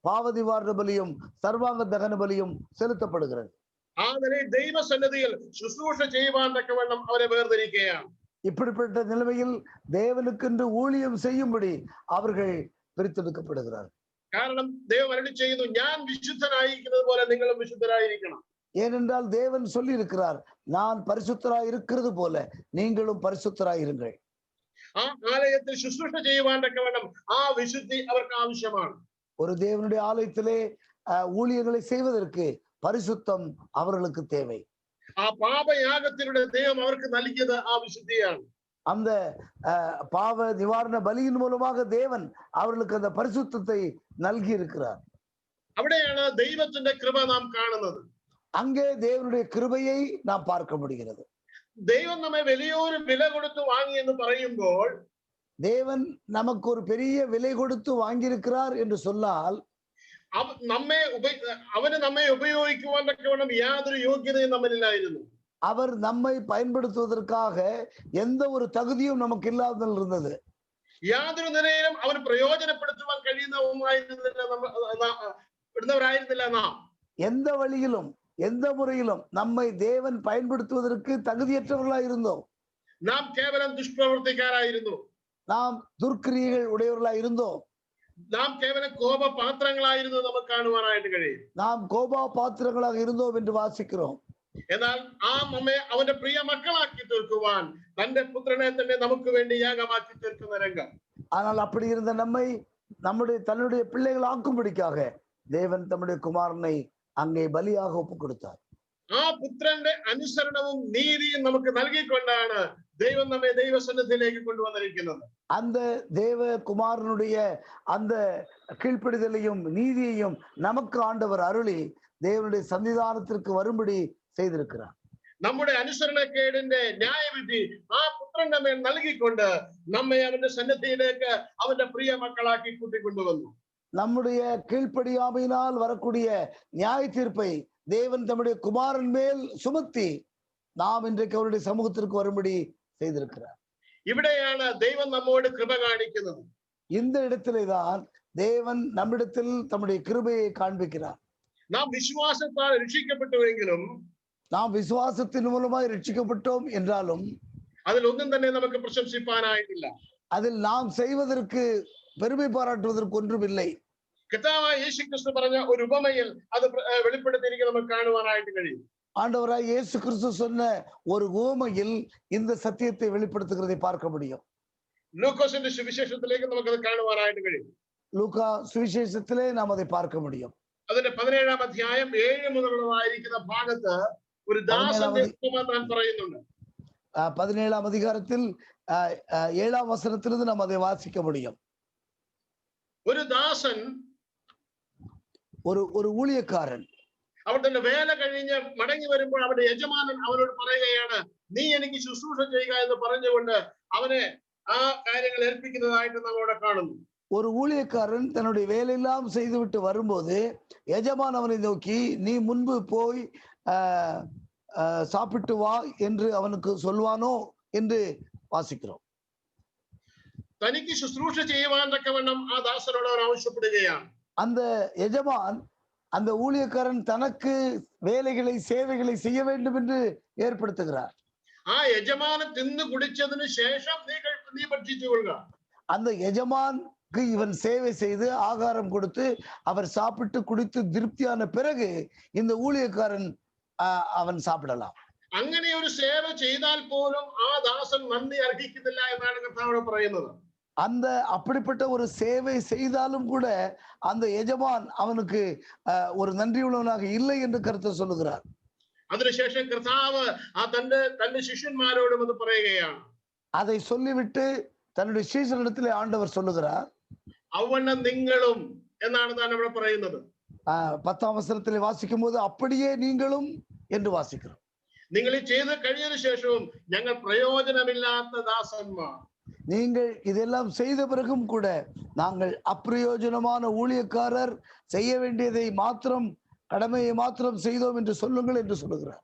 பாவ நிவாரண பலியும் சர்வாங்க தகன பலியும் செலுத்தப்படுகிறது.
ആ നിലയിൽ ദൈവസന്നിധിയിൽ ശുശ്രൂഷ ചെയ്യുവാൻ തക്കവണ്ണം അവരെ വേർതിരിക്കുകയാണ്.
இப்படிப்பட்ட நிலைமையில் தேவனுக்கென்று ஊழியம் செய்யும்படி அவர்கள் பிரித்தெடுக்கப்படுகிறார்கள்.
കാരണം ദൈവം അരുളി ചെയ്യുന്നു, ഞാൻ വിശുദ്ധനായിരിക്കുന്നത് പോലെ നിങ്ങളും വിശുദ്ധരായിരിക്കണം.
ஏனென்றால் தேவன் சொல்லி இருக்கிறார், நான் பரிசுத்தராய் இருக்கிறது போல நீங்களும் பரிசுத்தராய் இருங்கள்.
ആ ആലയത്തിൽ ശുശ്രൂഷ ചെയ്യുവാൻ തക്കവണ്ണം ആ വിശുദ്ധി അവർക്ക് ആവശ്യമാണ്.
ஒரு தேவனுடைய ஆலயத்திலே ஊழியங்களை செய்வதற்கு பரிசுத்தம் அவர்களுக்கு தேவை.
ആ പാപയാഗത്തിലൂടെ ദൈവം അവർക്ക് നൽകിയത് ആ വിശുദ്ധിയാണ്.
அந்த பாவ நிவாரண பலியின் மூலமாக தேவன் அவர்களுக்கு அந்த பரிசுத்தத்தை നൽകി இருக்கிறார்.
അവിടെയാണ് ദൈവത്തിന്റെ കൃപ നാം കാണുന്നത്.
அங்கே தேவனுடைய கிருபையை நாம் பார்க்க முடிகிறது.
ദൈവം നമ്മെ വലിയൊരു വില കൊടുത്ത് വാങ്ങി എന്ന് പറയുമ്പോൾ,
தேவன் நமக்கு ஒரு பெரிய விலை கொடுத்து வாங்கியிருக்கிறார் என்று சொன்னால்,
അവന് നമ്മെ ഉപയോഗിക്കുവാൻ തക്കവണ്ണം യാതൊരു യോഗ്യതയും നമ്മളില്ലായിരുന്നു.
அவர் நம்மை பயன்படுத்துவதற்காக எந்த ஒரு தகுதியும் நமக்கு இல்லாமல் இருந்தது.
യാതൊരു നിലയിലും അവന് പ്രയോജനപ്പെടുത്തുവാൻ കഴിയുന്നവരായിരുന്നില്ല നാം.
எந்த வழியிலும் எந்த முறையிலும் நம்மை தேவன் பயன்படுத்துவதற்கு தகுதியற்றவர்களாய் இருந்தோம்.
നാം കേവലം ദുഷ്പ്രവർത്തിക്കാരായിരുന്നു.
நாம் துர்க்கிரியைகள் உடையவர்களாய் இருந்தோம்.
നാം കേവലം കോപപാത്രങ്ങളായിരുന്നു നമുക്ക് കാണുവാനായിട്ട് കഴിയും.
நாம் கோபா பாத்திரங்களாக இருந்தோம் என்று வாசிக்கிறோம்.
എന്നാൽ ആ നമ്മെ അവന്റെ പ്രിയ മക്കളാക്കി തീർക്കുവാൻ തന്റെ പുത്രനെ തന്നെ നമുക്ക് വേണ്ടി യാഗമാക്കി തീർക്കുന്ന രംഗം.
ஆனால் அப்படி இருந்த நம்மை தன்னுடைய பிள்ளைகள் ஆக்கும்படிக்காக தேவன் தம்முடைய குமாரனை அங்கே பலியாக ஒப்பு கொடுத்தார்.
ആ പുത്രന്റെ അനുസരണവും നീതിയും നമുക്ക് നൽകിക്കൊണ്ടാണ് ദൈവം നമ്മെ ദൈവസന്നിധിയിലേക്ക് കൊണ്ടുവന്നിരിക്കുന്നത്.
அந்த தேவ குமாரனுடைய அந்த கீழ்ப்படிதலையும் நீதியையும் நமக்கு ஆண்டவர் அருளி தேவனுடைய சன்னிதானத்திற்கு வரும்படி செய்திருக்கிறார்.
നമ്മുടെ അനുസരണക്കേടിന്റെ ന്യായവിധി ആ പുത്രന്റെ മേൽ നൽകിക്കൊണ്ട് നമ്മെ അവന്റെ സന്നിധിയിലേക്ക് അവന്റെ പ്രിയ മക്കളാക്കി കൂട്ടിക്കൊണ്ടുവന്നു.
நம்முடைய கீழ்ப்படியாமையினால் வரக்கூடிய நியாய தீர்ப்பை தேவன் தம்முடைய குமாரன் மேல் சுமத்தி நாம் இன்றைக்கு அவருடைய சமூகத்திற்கு வரும்படி செய்திருக்கிறார்.
ഇവിടെയാണ് ദൈവം നമ്മോട് കൃപ കാണിക്കുന്നത്.
இந்த இடத்திலேதான் தேவன் நம்மிடத்தில் தம்முடைய கிருபையை காண்பிக்கிறார்.
நாம் விசுவாசத்தால் രക്ഷിക്കപ്പെട്ടുവെങ്കിലും
நாம் விசுவாசத்தின் மூலமாய் ரட்சிக்கப்பட்டோம் என்றாலும்
അതിലൊന്നും തന്നെ നമുക്ക് പ്രശംസിപ്പാനായിട്ടില്ല.
அதில் நாம் செய்வதற்கு பெருமை பாராட்டுவதற்கு ஒன்றும் இல்லை.
കർത്താവായ യേശു ക്രിസ്തു പറഞ്ഞ ഒരു ഉപമയിൽ അത് വെളിപ്പെടുത്തിയിരിക്കുന്നത് നമുക്ക് കാണുവാനായിട്ട് കഴിയും.
ஆண்டவராய் இயேசு கிறிஸ்து சொன்ன ஒரு உவமையில் இந்த சத்தியத்தை வெளிப்படுத்துகிறதை பார்க்க முடியும்.
ലൂക്കോസിന്റെ സുവിശേഷത്തിലേക്ക് നമുക്കത് കാണുവാനായിട്ട് കഴിയും.
லூக்கா சுவிசேஷத்திலே நாம் அதை பார்க்க முடியும்.
അതിന്റെ 17-ാം അധ്യായം 7 മുതലുള്ളതായിരിക്കുന്ന ഭാഗത്ത് ഒരു ദാസന്റെ ഉപമ താൻ പറയുന്നുണ്ട്.
17ஆம் அதிகாரத்தில் 7ஆம் வசனத்திலிருந்து நாம் அதை வாசிக்க முடியும்.
ഒരു ദാസൻ,
ஒரு ஊழியக்காரன்
അവൻ തന്റെ വേല കഴിഞ്ഞ് മടങ്ങി വരുമ്പോൾ അവന്റെ യജമാനൻ അവനോട് പറയുകയാണ്, നീ എനിക്ക് ശുശ്രൂഷ ചെയ്യുക എന്ന് പറഞ്ഞുകൊണ്ട് അവനെ ആ കാര്യങ്ങൾ ഏൽപ്പിക്കുന്നതായിട്ട് നാം അവിടെ കാണുന്നു.
ஒரு ஊழியக்காரன் தன்னுடைய வேலையெல்லாம் செய்துவிட்டு வரும்போது எஜமான் அவனை நோக்கி நீ முன்பு போய் சாப்பிட்டு வா என்று அவனுக்கு சொல்வானோ என்று வாசிக்கிறோம்.
തനിക്ക് ശുശ്രൂഷ ചെയ്യുവാൻ തക്കവണ്ണം ആ ദാസനോട് അവർ ആവശ്യപ്പെടുകയാണ്.
அந்த எஜமான் அந்த ஊழியக்காரன் தனக்கு வேலைகளை சேவைகளை செய்ய வேண்டும் என்று ஏற்படுத்துகிறார்.
ആ യജമാനൻ തിന്നു കുടിച്ചതിന് ശേഷം നീ ഭക്ഷിച്ചു കൊള്ളുക.
அந்த எஜமானுக்கு இவன் சேவை செய்து ஆகாரம் கொடுத்து அவர் சாப்பிட்டு குடித்து திருப்தியான பிறகு இந்த ஊழியக்காரன் அவன் சாப்பிடலாம்.
അങ്ങനെ ഒരു സേവ ചെയ്താൽ പോലും ആ ദാസൻ നന്ദി അർഹിക്കുന്നില്ല എന്നാണ് കർത്താവ് പറയുന്നത്.
அந்த அப்படிப்பட்ட ஒரு சேவை செய்தாலும் கூட அந்த எஜமான் அவனுக்கு ஒரு நன்றியுள்ளவனாக இல்லை என்று கருத்து சொல்லுகிறார்.
അതിനുശേഷം കർത്താവ് തന്റെ ശിഷ്യന്മാരോടും അത് പറയുകയാണ്.
அதை சொல்லிவிட்டு தன்னுடைய சீசனிடத்திலே ஆண்டவர் சொல்லுகிறார்,
അവണ്ണം നിങ്ങളും എന്നാണ് താൻ അവിടെ പറയുന്നത്.
10ஆம் வசனத்திலே வாசிக்கும் போது அப்படியே நீங்களும் என்று வாசிக்கிறோம்.
നിങ്ങൾ ഈ ചെയ്ത് കഴിഞ്ഞതിന് ശേഷവും ഞങ്ങൾ പ്രയോജനമില്ലാത്ത ദാസന്മാർ.
நீங்கள் இதெல்லாம் செய்த பிறகும் கூட நாங்கள் அப்பிரயோஜனமான ஊழியக்காரர், செய்ய வேண்டியதை மாத்திரம் கடமையை மாத்திரம் செய்தோம் என்று சொல்லுங்கள் என்று சொல்லுகிறார்.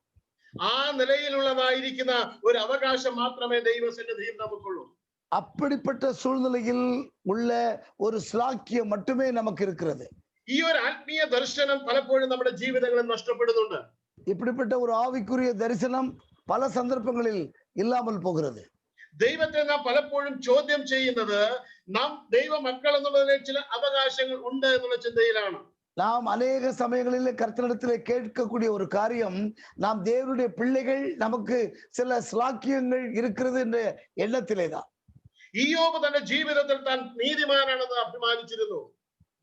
ആ നിലയിലുള്ളതായിരിക്കുന്ന ഒരു അവകാശം മാത്രമേ ദൈവസന്നിധിയിൽ നമുക്കുള്ളൂ.
அப்படிப்பட்ட சூழ்நிலையில் உள்ள ஒரு ஸ்லாக்கியம் மட்டுமே நமக்கு இருக்கிறது.
ഈ ഒരു ആത്മീയ ദർശനം പലപ്പോഴും നമ്മുടെ ജീവിതങ്ങളിൽ നഷ്ടപ്പെടുന്നുണ്ട്.
இப்படிப்பட்ட ஒரு ஆவிக்குரிய தரிசனம் பல சந்தர்ப்பங்களில் இல்லாமல் போகிறது.
ദൈവത്തെ നാം പലപ്പോഴും ചോദ്യം ചെയ്യുന്നത് നാം ദൈവ മക്കൾ എന്നുള്ളതിലെ ചില അവകാശങ്ങൾ ഉണ്ട് എന്നുള്ള ചിന്തയിലാണ്.
நாம் அநேக சமயங்களில் கர்த்தரிடத்திலே கேட்கக்கூடிய ஒரு காரியம், நாம் தேவனுடைய பிள்ளைகள், நமக்கு சில ஸ்லாக்கியங்கள் இருக்கிறது என்ற எண்ணத்திலே தான்.
യോബ് തന്റെ ജീവിതത്തിൽ താൻ നീതിമാനാണെന്ന് അഭിമാനിച്ചിരുന്നു.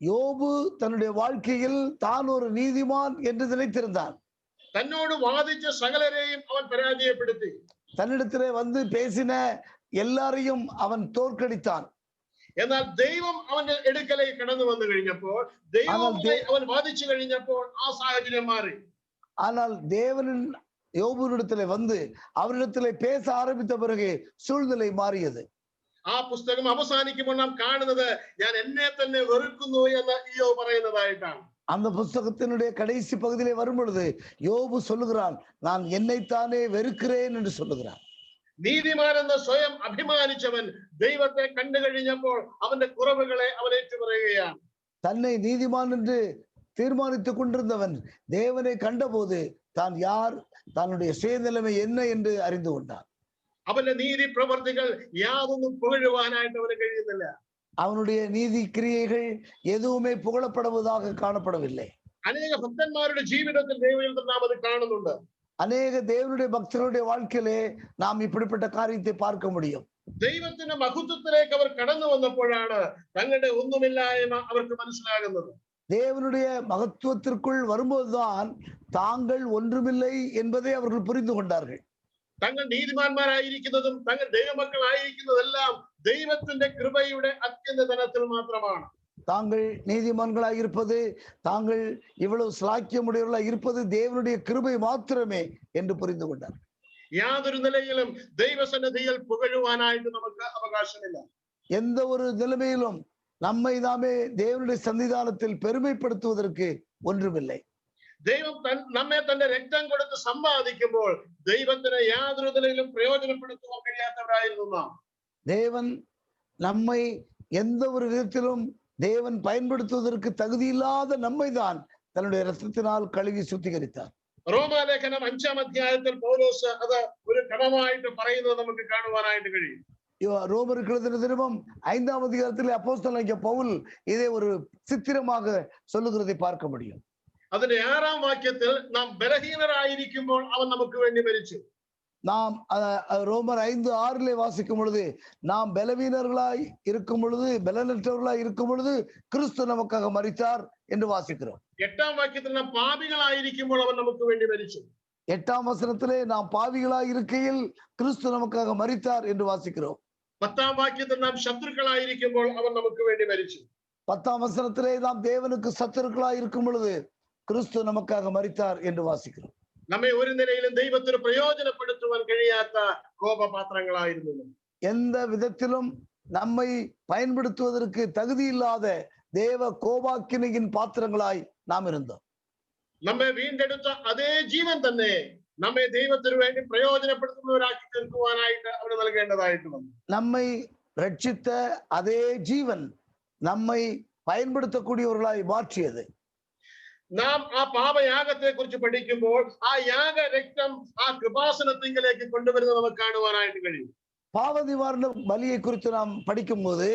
யோபு தன்னுடைய வாழ்க்கையில் தான் ஒரு நீதிமான் என்று நினைத்திருந்தான்.
തന്നോട് വാദിച്ച സകലരെയും അവൻ പരാജയപ്പെടുത്തി.
தன்னிடத்திலே வந்து பேசின எல்லாரையும் அவன் தோற்கடித்தான்.
എന്നാൽ ദൈവം അവന്റെ അടുക്കലേക്ക് കടന്നു വന്നു കഴിഞ്ഞപ്പോൾ, ദൈവവുമായി അവൻ വാദിച്ചു കഴിഞ്ഞപ്പോൾ ആ സാഹചര്യം മാറി.
ஆனால் தேவனின் யோபுவிடத்திலே வந்து அவரிடத்திலே பேச ஆரம்பித்த பிறகு சூழ்நிலை மாறியது.
ആ പുസ്തകം അവസാനിക്കുമ്പോൾ നാം കാണുന്നത് ഞാൻ എന്നെ തന്നെ വെറുക്കുന്നു എന്ന് യോബ് പറയുന്നതായിട്ടാണ്.
அந்த புஸ்தகத்தினுடைய கடைசி பகுதியிலே வரும் பொழுது யோபு சொல்லுகிறான், நான் என்னைத்தானே வெறுக்கிறேன் என்று சொல்லுகிறான்.
നീതിമാൻ എന്ന് സ്വയം അഭിമാനിച്ചവൻ ദൈവത്തെ കണ്ടു കഴിഞ്ഞപ്പോൾ അവന്റെ കുറവുകളെ അവൻ ഏറ്റുപറയുകയാണ്.
தன்னை நீதிமான் என்று தீர்மானித்துக் கொண்டிருந்தவன் தேவனை கண்டபோது தான் யார், தன்னுடைய சுயநிலைமை என்ன என்று அறிந்து கொண்டான்.
അവന്റെ നീതി പ്രവർത്തികൾ യാതൊന്നും പുകഴുവാനായിട്ട് അവന് കഴിയുന്നില്ല.
அவனுடைய நீதி கிரியைகள் எதுவுமே புகழப்படுவதாக காணப்படவில்லை.
അനേക ഭക്തന്മാരുടെ ജീവിതത്തിൽ ദൈവത്തിൽ നാം അത് കാണുന്നുണ്ട്.
அநேக தேவனுடைய பக்தர்களுடைய வாழ்க்கையிலே நாம் இப்படிப்பட்ட காரியத்தை பார்க்க முடியும்.
ദൈവത്തിന്റെ മഹത്വത്തിലേക്ക് അവർ കടന്നു വന്നപ്പോഴാണ് തങ്ങളുടെ ഒന്നുമില്ലായ്മ അവർക്ക് മനസ്സിലാകുന്നത്.
தேவனுடைய மகத்துவத்திற்குள் வரும்போதுதான் தாங்கள் ஒன்றுமில்லை என்பதை அவர்கள் புரிந்து கொண்டார்கள்.
തങ്ങൾ നീതിമാന്മാരായിരിക്കുന്നതും തങ്ങൾ ദൈവമക്കളായിരിക്കുന്നതെല്ലാം ദൈവത്തിന്റെ കൃപയുടെ അത്യന്തതലത്തിൽ മാത്രമാണ്.
தாங்கள் நீதிமான்களாக இருப்பது, தாங்கள் இவ்வளவு ஸ்லாக்கியமுடையவர்களாக இருப்பது தேவனுடைய கிருபை மாத்திரமே என்று புரிந்து கொண்டார்.
യാതൊരു നിലയിലും ദൈവസന്നിധിയിൽ പുകഴുവാനായിട്ട് നമുക്ക് അവകാശമില്ല.
எந்த ஒரு நிலைமையிலும் நம்மை நாமே தேவனுடைய சன்னிதானத்தில் பெருமைப்படுத்துவதற்கு ஒன்றுமில்லை.
ദൈവം നമ്മെ തന്റെ രക്തം കൊടുത്ത് സമ്പാദിക്കുമ്പോൾ ദൈവത്തിന് യാതൊരു നിലയിലും പ്രയോജനപ്പെടുത്തുവാൻ കഴിയാത്തവരായിരുന്നു നാം.
தேவன் நம்மை எந்த ஒரு விதத்திலும் தேவன் பயன்படுத்துவதற்கு தகுதியில்லாத நம்மை தான் தன்னுடைய ரத்தத்தினால் கழுவி சுத்திகரித்தார்.
റോമാലേഖനം 5-ാം അധ്യായത്തിൽ പൗലോസ് അത് ഒരു ക്രമമായിട്ട് പറയുന്നത് നമുക്ക് കാണുവാനായിട്ട് കഴിയും.
ரோமருக்கு எழுதின நிருபம் 5-ாம் அதிகாரத்தில் அப்போஸ்தலனாகிய பவுல் இதை ஒரு சித்திரமாக சொல்லுகிறதை பார்க்க முடியும்.
അതിന്റെ 6-ാം വാക്യത്തിൽ നാം ബലഹീനരായിരിക്കുമ്പോൾ അവൻ നമുക്ക് വേണ്ടി മരിച്ചു.
நாம் ரோமர் 5:6 வாசிக்கும் பொழுது நாம் பலவீனர்களாய் இருக்கும் பொழுது, பலனற்றவர்களாய் இருக்கும் பொழுது கிறிஸ்து நமக்காக மரித்தார் என்று வாசிக்கிறோம்.
8-ാം വാക്യത്തിൽ നാം പാപികളായിരിക്കുമ്പോൾ അവൻ നമുക്ക് വേണ്ടി മരിച്ചു.
8-ாம் வசனத்திலே நாம் பாவிகளாய் இருக்கையில் கிறிஸ்து நமக்காக மரித்தார் என்று வாசிக்கிறோம்.
10-ാം വാക്യത്തിൽ നാം ശത്രുക്കളായിരിക്കുമ്പോൾ അവൻ നമുക്ക് വേണ്ടി മരിച്ചു.
10-ாம் வசனத்திலே நாம் தேவனுக்கு சத்துருக்களாய் இருக்கும் பொழுது கிறிஸ்து நமக்காக மரித்தார் என்று வாசிக்கிறோம்.
നമ്മെ ഒരു നിലയിലും ദൈവത്തിന് പ്രയോജനപ്പെടുത്തുവാൻ കഴിയാത്ത കോപപാത്രങ്ങളായിരുന്നു.
எந்த விதத்திலும் நம்மை பயன்படுத்துவதற்கு தகுதியில்லாத தேவ கோபாக்கினையின் பாத்திரங்களாய் நாம் இருந்தோம்.
നമ്മെ വീണ്ടെടുത്ത അതേ ജീവൻ തന്നെ നമ്മെ ദൈവത്തിന് വേണ്ടി പ്രയോജനപ്പെടുത്തുന്നവരാക്കി തീർക്കുവാനായിട്ട് അവന് നൽകേണ്ടതായിട്ട് വന്നു.
நம்மை ரட்சித்த அதே ஜீவன் நம்மை பயன்படுத்தக்கூடியவர்களாய் மாற்றியது.
നാം ആ പാപയാഗത്തെ കുറിച്ച് പഠിക്കുമ്പോൾ ആ യാഗ രക്തം ആ കൃപാസനത്തിങ്കിലേക്ക് കൊണ്ടുവരുന്നത് നമുക്ക് കാണുവാനായിട്ട് കഴിയും.
பாவ நிவாரண பலியை குறித்து நாம் படிக்கும் போது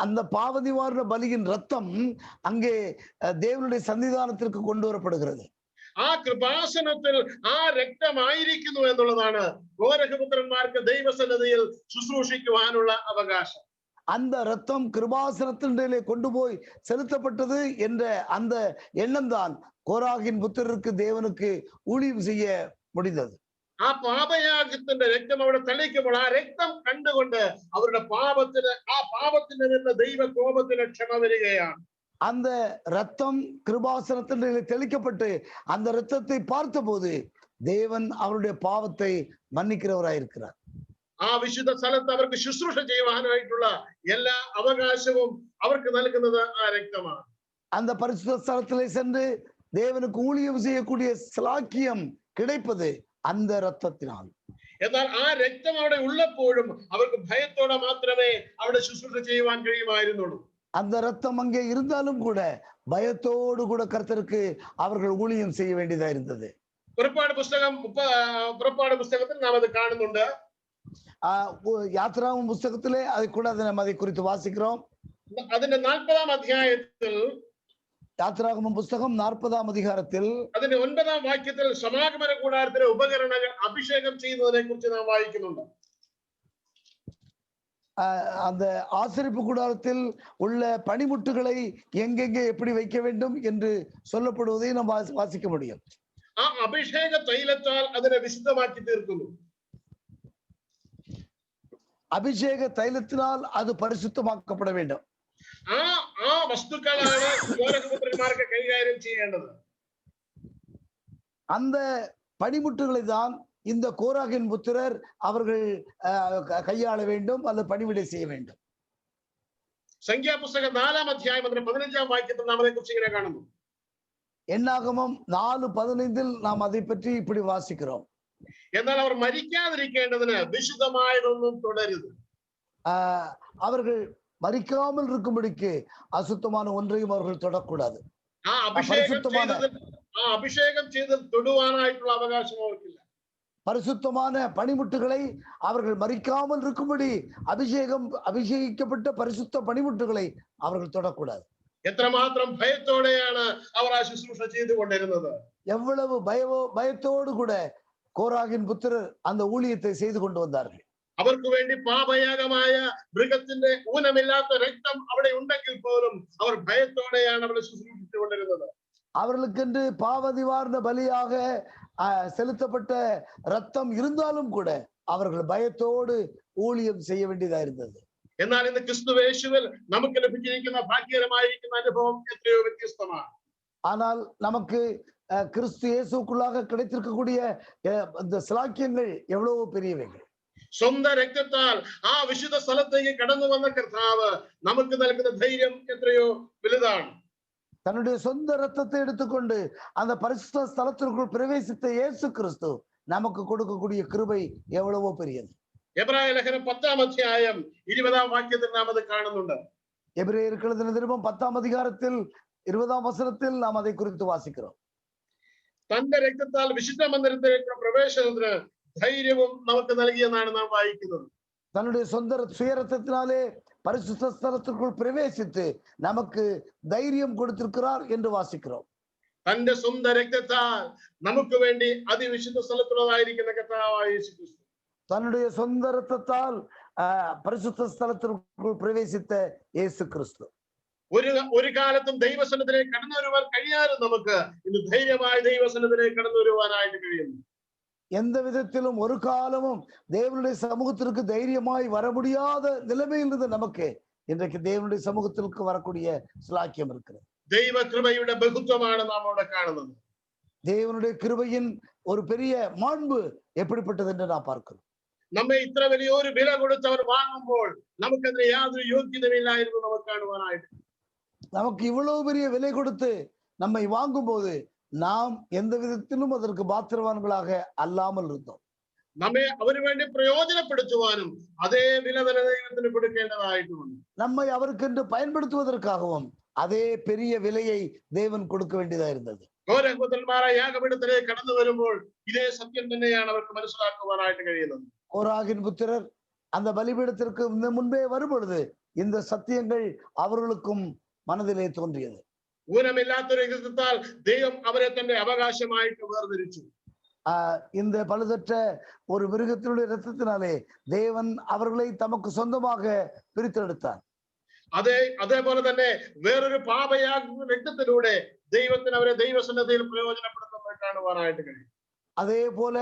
அந்த பாவ நிவாரண பலியின் ரத்தம் அங்கே தேவனுடைய சன்னிதானத்திற்கு கொண்டு வரப்படுகிறது.
ആ കൃപാസനത്തിൽ ആ രക്തമായിരിക്കുന്നു എന്നുള്ളതാണ് ഗോരഖപുത്രന്മാർക്ക് ദൈവസന്നിധിയിൽ ശുശ്രൂഷിക്കുവാനുള്ള അവകാശം.
அந்த ரத்தம் கிருபாசனத்திலே கொண்டு போய் செலுத்தப்பட்டது என்ற அந்த எண்ணம் தான் கோராகின் புத்திரருக்கு தேவனுக்கு ஊழியம் செய்ய முடிந்தது.
ആ പാപയാഗത്തിന്റെ രക്തം അവിടെ തളിക്കുമ്പോൾ ആ രക്തം കണ്ടുകൊണ്ട് അവരുടെ പാപത്തിന് നിന്ന് ദൈവ കോപത്തിന് ക്ഷമ വരികയാണ്.
அந்த ரத்தம் கிருபாசனத்திலே தெளிக்கப்பட்டு அந்த ரத்தத்தை பார்த்தபோது தேவன் அவருடைய பாவத்தை மன்னிக்கிறவராயிருக்கிறார்.
ആ വിശുദ്ധ സ്ഥലത്ത് അവർക്ക് ശുശ്രൂഷ ചെയ്യുവാനായിട്ടുള്ള എല്ലാ അവകാശവും അവർക്ക് നൽകുന്നത് ആ രക്തമാണ്.
அந்த பரிசுத்த ஸ்தலத்திலே சென்று தேவனுக்கு ஊழியம் செய்யக்கூடிய ஸ்லாக்கியம் கிடைப்பது அந்த ரத்தத்தினால்.
എന്നാൽ ആ രക്തം അവിടെ ഉള്ളപ്പോഴും അവർക്ക് ഭയത്തോടെ മാത്രമേ അവിടെ ശുശ്രൂഷ ചെയ്യുവാൻ കഴിയുമായിരുന്നുള്ളൂ.
அந்த ரத்தம் அங்கே இருந்தாலும் கூட பயத்தோடு கூட கர்த்தருக்கு அவர்கள் ஊழியம் செய்ய வேண்டியதா இருந்தது.
പുറപ്പാട് പുസ്തകത്തിൽ നാം അത് കാണുന്നുണ്ട്.
யாத்ராகமம் புஸ்தகத்திலே அதை கூட அதை குறித்து வாசிக்கிறோம்.
അതിന്റെ 40-ാം അധ്യായത്തിൽ
யாத்ராகமம் புஸ்தகம் 40-ஆம் அதிகாரத்தில்
അതിന്റെ 9-ാം വാക്യത്തിൽ സമാഗമന കൂടാരത്തിലെ ഉപകരണങ്ങൾ അഭിഷേകം ചെയ്യുന്നതിനെ കുറിച്ച് നാം വായിക്കുന്നുണ്ട്.
அந்த ஆசரிப்பு கூடாரத்தில் உள்ள பனிமுட்டுகளை எங்கெங்கே எப்படி வைக்க வேண்டும் என்று சொல்லப்படுவதை நாம் வாசிக்க முடியும்.
ആ അഭിഷേക തൈലത്താൽ അതിനെ വിശുദ്ധമാക്കി തീർക്കുന്നു.
அபிஷேக தைலத்தினால் அது பரிசுத்தமாக்கப்பட வேண்டும்.
ആ വസ്തുക്കളാണ് ഗോരഖപുത്രന്മാർക്ക് കൈകാര്യം ചെയ്യേണ്ടത്.
அந்த பனிமுட்டுகளை தான் இந்த கோராகின் புத்திரர் அவர்கள் கையாள வேண்டும் அல்லது பணிவிடை செய்ய வேண்டும்.
സംഖ്യാപുസ്തകം 4-ാം അധ്യായം 15-ാം വാക്യത്തിൽ നാം അതേക്കുറിച്ച് ഇങ്ങനെ കാണുന്നു.
எண்ணாகமம் 4:15 நாம் அதை பற்றி இப்படி வாசிக்கிறோம்.
എന്നാൽ അവർ മരിക്കാതിരിക്കേണ്ടതിന് വിശുദ്ധമായതൊന്നും തുടരുത്.
அவர்கள் மறிக்காமல் இருக்கும்படிக்கு அசுத்தமான ஒன்றையும் அவர்கள் தொடக்கூடாது.
அபிஷேகம் செய்து தொடுவானாയിട്ടുള്ള അവകാശം അവർക്കില്ല.
பரிசுத்தமான பனிமுட்டுகளை அவர்கள் மறிக்காமல் இருக்கும்படி அபிஷேகிக்கப்பட்ட பரிசுத்த பனிமுட்டுகளை அவர்கள் தொடக்கூடாது.
എത്രമാത്രം ഭയത്തോടെയാണ് അവർ ആ ശുശ്രൂഷ ചെയ്തുകൊണ്ടിരുന്നത്.
எவ்வளவு பயத்தோடு கூட கோராகின் புத்திரர் அந்த ஊழியத்தை செய்து கொண்டு வந்தார்கள்.
അവർക്ക് വേണ്ടി പാപയാഗമായ മൃഗത്തിന്റെ ഊനമില്ലാത്ത രക്തം അവിടെ ഉണ്ടെങ്കിൽ പോലും അവർ ഭയത്തോടെയാണ് അവിടെ ശുശ്രൂഷിച്ചുകൊണ്ടിരുന്നത്.
அவர்களுக்கென்று பாவ நிவாரண பலியாக செலுத்தப்பட்ட ரத்தம் இருந்தாலும் கூட அவர்கள் பயத்தோடு ஊழியம் செய்ய வேண்டியதா இருந்தது.
എന്നാൽ ഇന്ന് ക്രിസ്തുവേശുവിൽ നമുക്ക് ലഭിച്ചിരിക്കുന്ന ഭാഗ്യകരമായിരിക്കുന്ന അനുഭവം എത്രയോ വ്യത്യസ്തമാണ്.
ஆனால் நமக்கு கிறிஸ்து இயேசுக்குள்ளாக கிடைத்திருக்கக்கூடிய இந்த சிலாக்கியங்கள் எவ்வளவோ பெரியவைகள்.
സ്വന്തം രക്തത്താൽ ആ വിശുദ്ധ സ്ഥലത്തേക്ക് കടന്നു വന്ന കർത്താവ് നമുക്ക് നൽകുന്ന ധൈര്യം എത്രയോ വലുതാണ്.
தன்னுடைய சொந்த ரத்தத்தை எடுத்துக்கொண்டு அந்த பரிசுத்த ஸ்தலத்திற்குள் பிரவேசித்த இயேசு கிறிஸ்து நமக்கு கொடுக்கக்கூடிய கிருபை எவ்வளவோ பெரியது.
എബ്രായ ലേഖനം 10-ാം അധ്യായം 20-ാം വാക്യത്തിൽ നാം അത് കാണുന്നുണ്ട്.
எபிரேயருக்கு எழுதின நிருபம் 10-ாம் அதிகாரத்தில் 20-ாம் வசனத்தில் நாம் அதை குறித்து வாசிக்கிறோம்.
തന്റെ രക്തത്താൽ വിശുദ്ധ മന്ദിരത്തിലേക്ക് പ്രവേശനത്തിന് ധൈര്യവും നമുക്ക് നൽകിയെന്നാണ് നാം വായിക്കുന്നത്.
தன்னுடைய சொந்த சுயரத்தினாலே பரிசுத்த ஸ்தலத்திற்குள் பிரவேசித்து நமக்கு தைரியம் கொடுத்திருக்கிறார் என்று வாசிக்கிறோம்.
തന്റെ സ്വന്തം രക്തത്താൽ നമുക്ക് വേണ്ടി അതിവിശുദ്ധ സ്ഥലത്തുള്ളതായിരിക്കുന്ന കർത്താവായ യേശു ക്രിസ്തു
தன்னுடைய சொந்த ரத்தத்தால் பரிசுத்த ஸ்தலத்திற்குள் பிரவேசித்த இயேசு கிறிஸ்து
ഒരു കാലത്തും ദൈവസന്നിധിയിലേക്ക് കടന്നു വരുവാൻ കഴിയാതെ നമുക്ക് ഇന്ന് ധൈര്യമായി ദൈവസന്നിധിയിലേക്ക് കടന്നു വരുവാനായിട്ട് കഴിയുന്നു.
எந்த விதத்திலும் ஒரு காலமும் தேவனுடைய சமூகத்திற்கு தைரியமாய் வர முடியாத நிலைமையில் இருந்து நமக்கு இன்றைக்கு தேவனுடைய சமூகத்திற்கு வரக்கூடிய சிலாக்கியம் இருக்கிறது.
ദൈവ കൃപയുടെ ബഹുത്വമാണ് നാം അവിടെ കാണുന്നത്.
தேவனுடைய கிருபையின் ஒரு பெரிய மாண்பு எப்படிப்பட்டது என்று நான் பார்க்கிறோம்.
നമ്മെ ഇത്ര വലിയൊരു വില കൊടുത്ത് അവർ വാങ്ങുമ്പോൾ നമുക്കതിന് യാതൊരു യോഗ്യതയില്ലായിരുന്നു നമുക്ക് കാണുവാനായിട്ട്.
நமக்கு இவ்வளவு பெரிய விலை கொடுத்து நம்மை வாங்கும் போது நாம் எந்த விதத்திலும் அதற்கு பாத்திரவான்களாக அல்லாமல் இருந்தோம்.
നമ്മെ അവന് വേണ്ടി പ്രയോജനപ്പെടുത്തുവാനും അതേ വില തന്നെ ദൈവത്തിന് കൊടുക്കേണ്ടതായിട്ടുണ്ട്.
நம்மை அவருக்கென்று பயன்படுத்துவதற்காகவும் அதே பெரிய விலையை தேவன் கொடுக்க வேண்டியதா இருந்தது.
ഘോരഹോതന്മാരായ യാഗപീഠത്തിലേക്ക് കടന്നു വരുമ്പോൾ ഇതേ സത്യം തന്നെയാണ് അവർക്ക് മനസ്സിലാക്കുവാനായിട്ട് കഴിയുന്നത്.
கோராகின் புத்திரர் அந்த பலிபீடத்திற்கு முன்பே வரும் பொழுது இந்த சத்தியங்கள் அவர்களுக்கும் மனதிலே தோன்றியது.
ഊനമില്ലാത്തൊരു രക്തത്താൽ ദൈവം അവരെ തന്റെ അവകാശമായിട്ട് വേർതിരിച്ചു.
இந்த பழுதற்ற ஒரு மிருகத்தினுடைய ரத்தத்தினாலே தேவன் அவர்களை தமக்கு சொந்தமாக பிரித்தெடுத்தார்.
അതേപോലെ തന്നെ വേറൊരു പാപയാഗ രക്തത്തിലൂടെ ദൈവത്തിന് അവരെ ദൈവസന്നിധിയിൽ പ്രയോജനപ്പെടുത്തുന്നത് കാണുവാനായിട്ട് കഴിയും.
அதே போல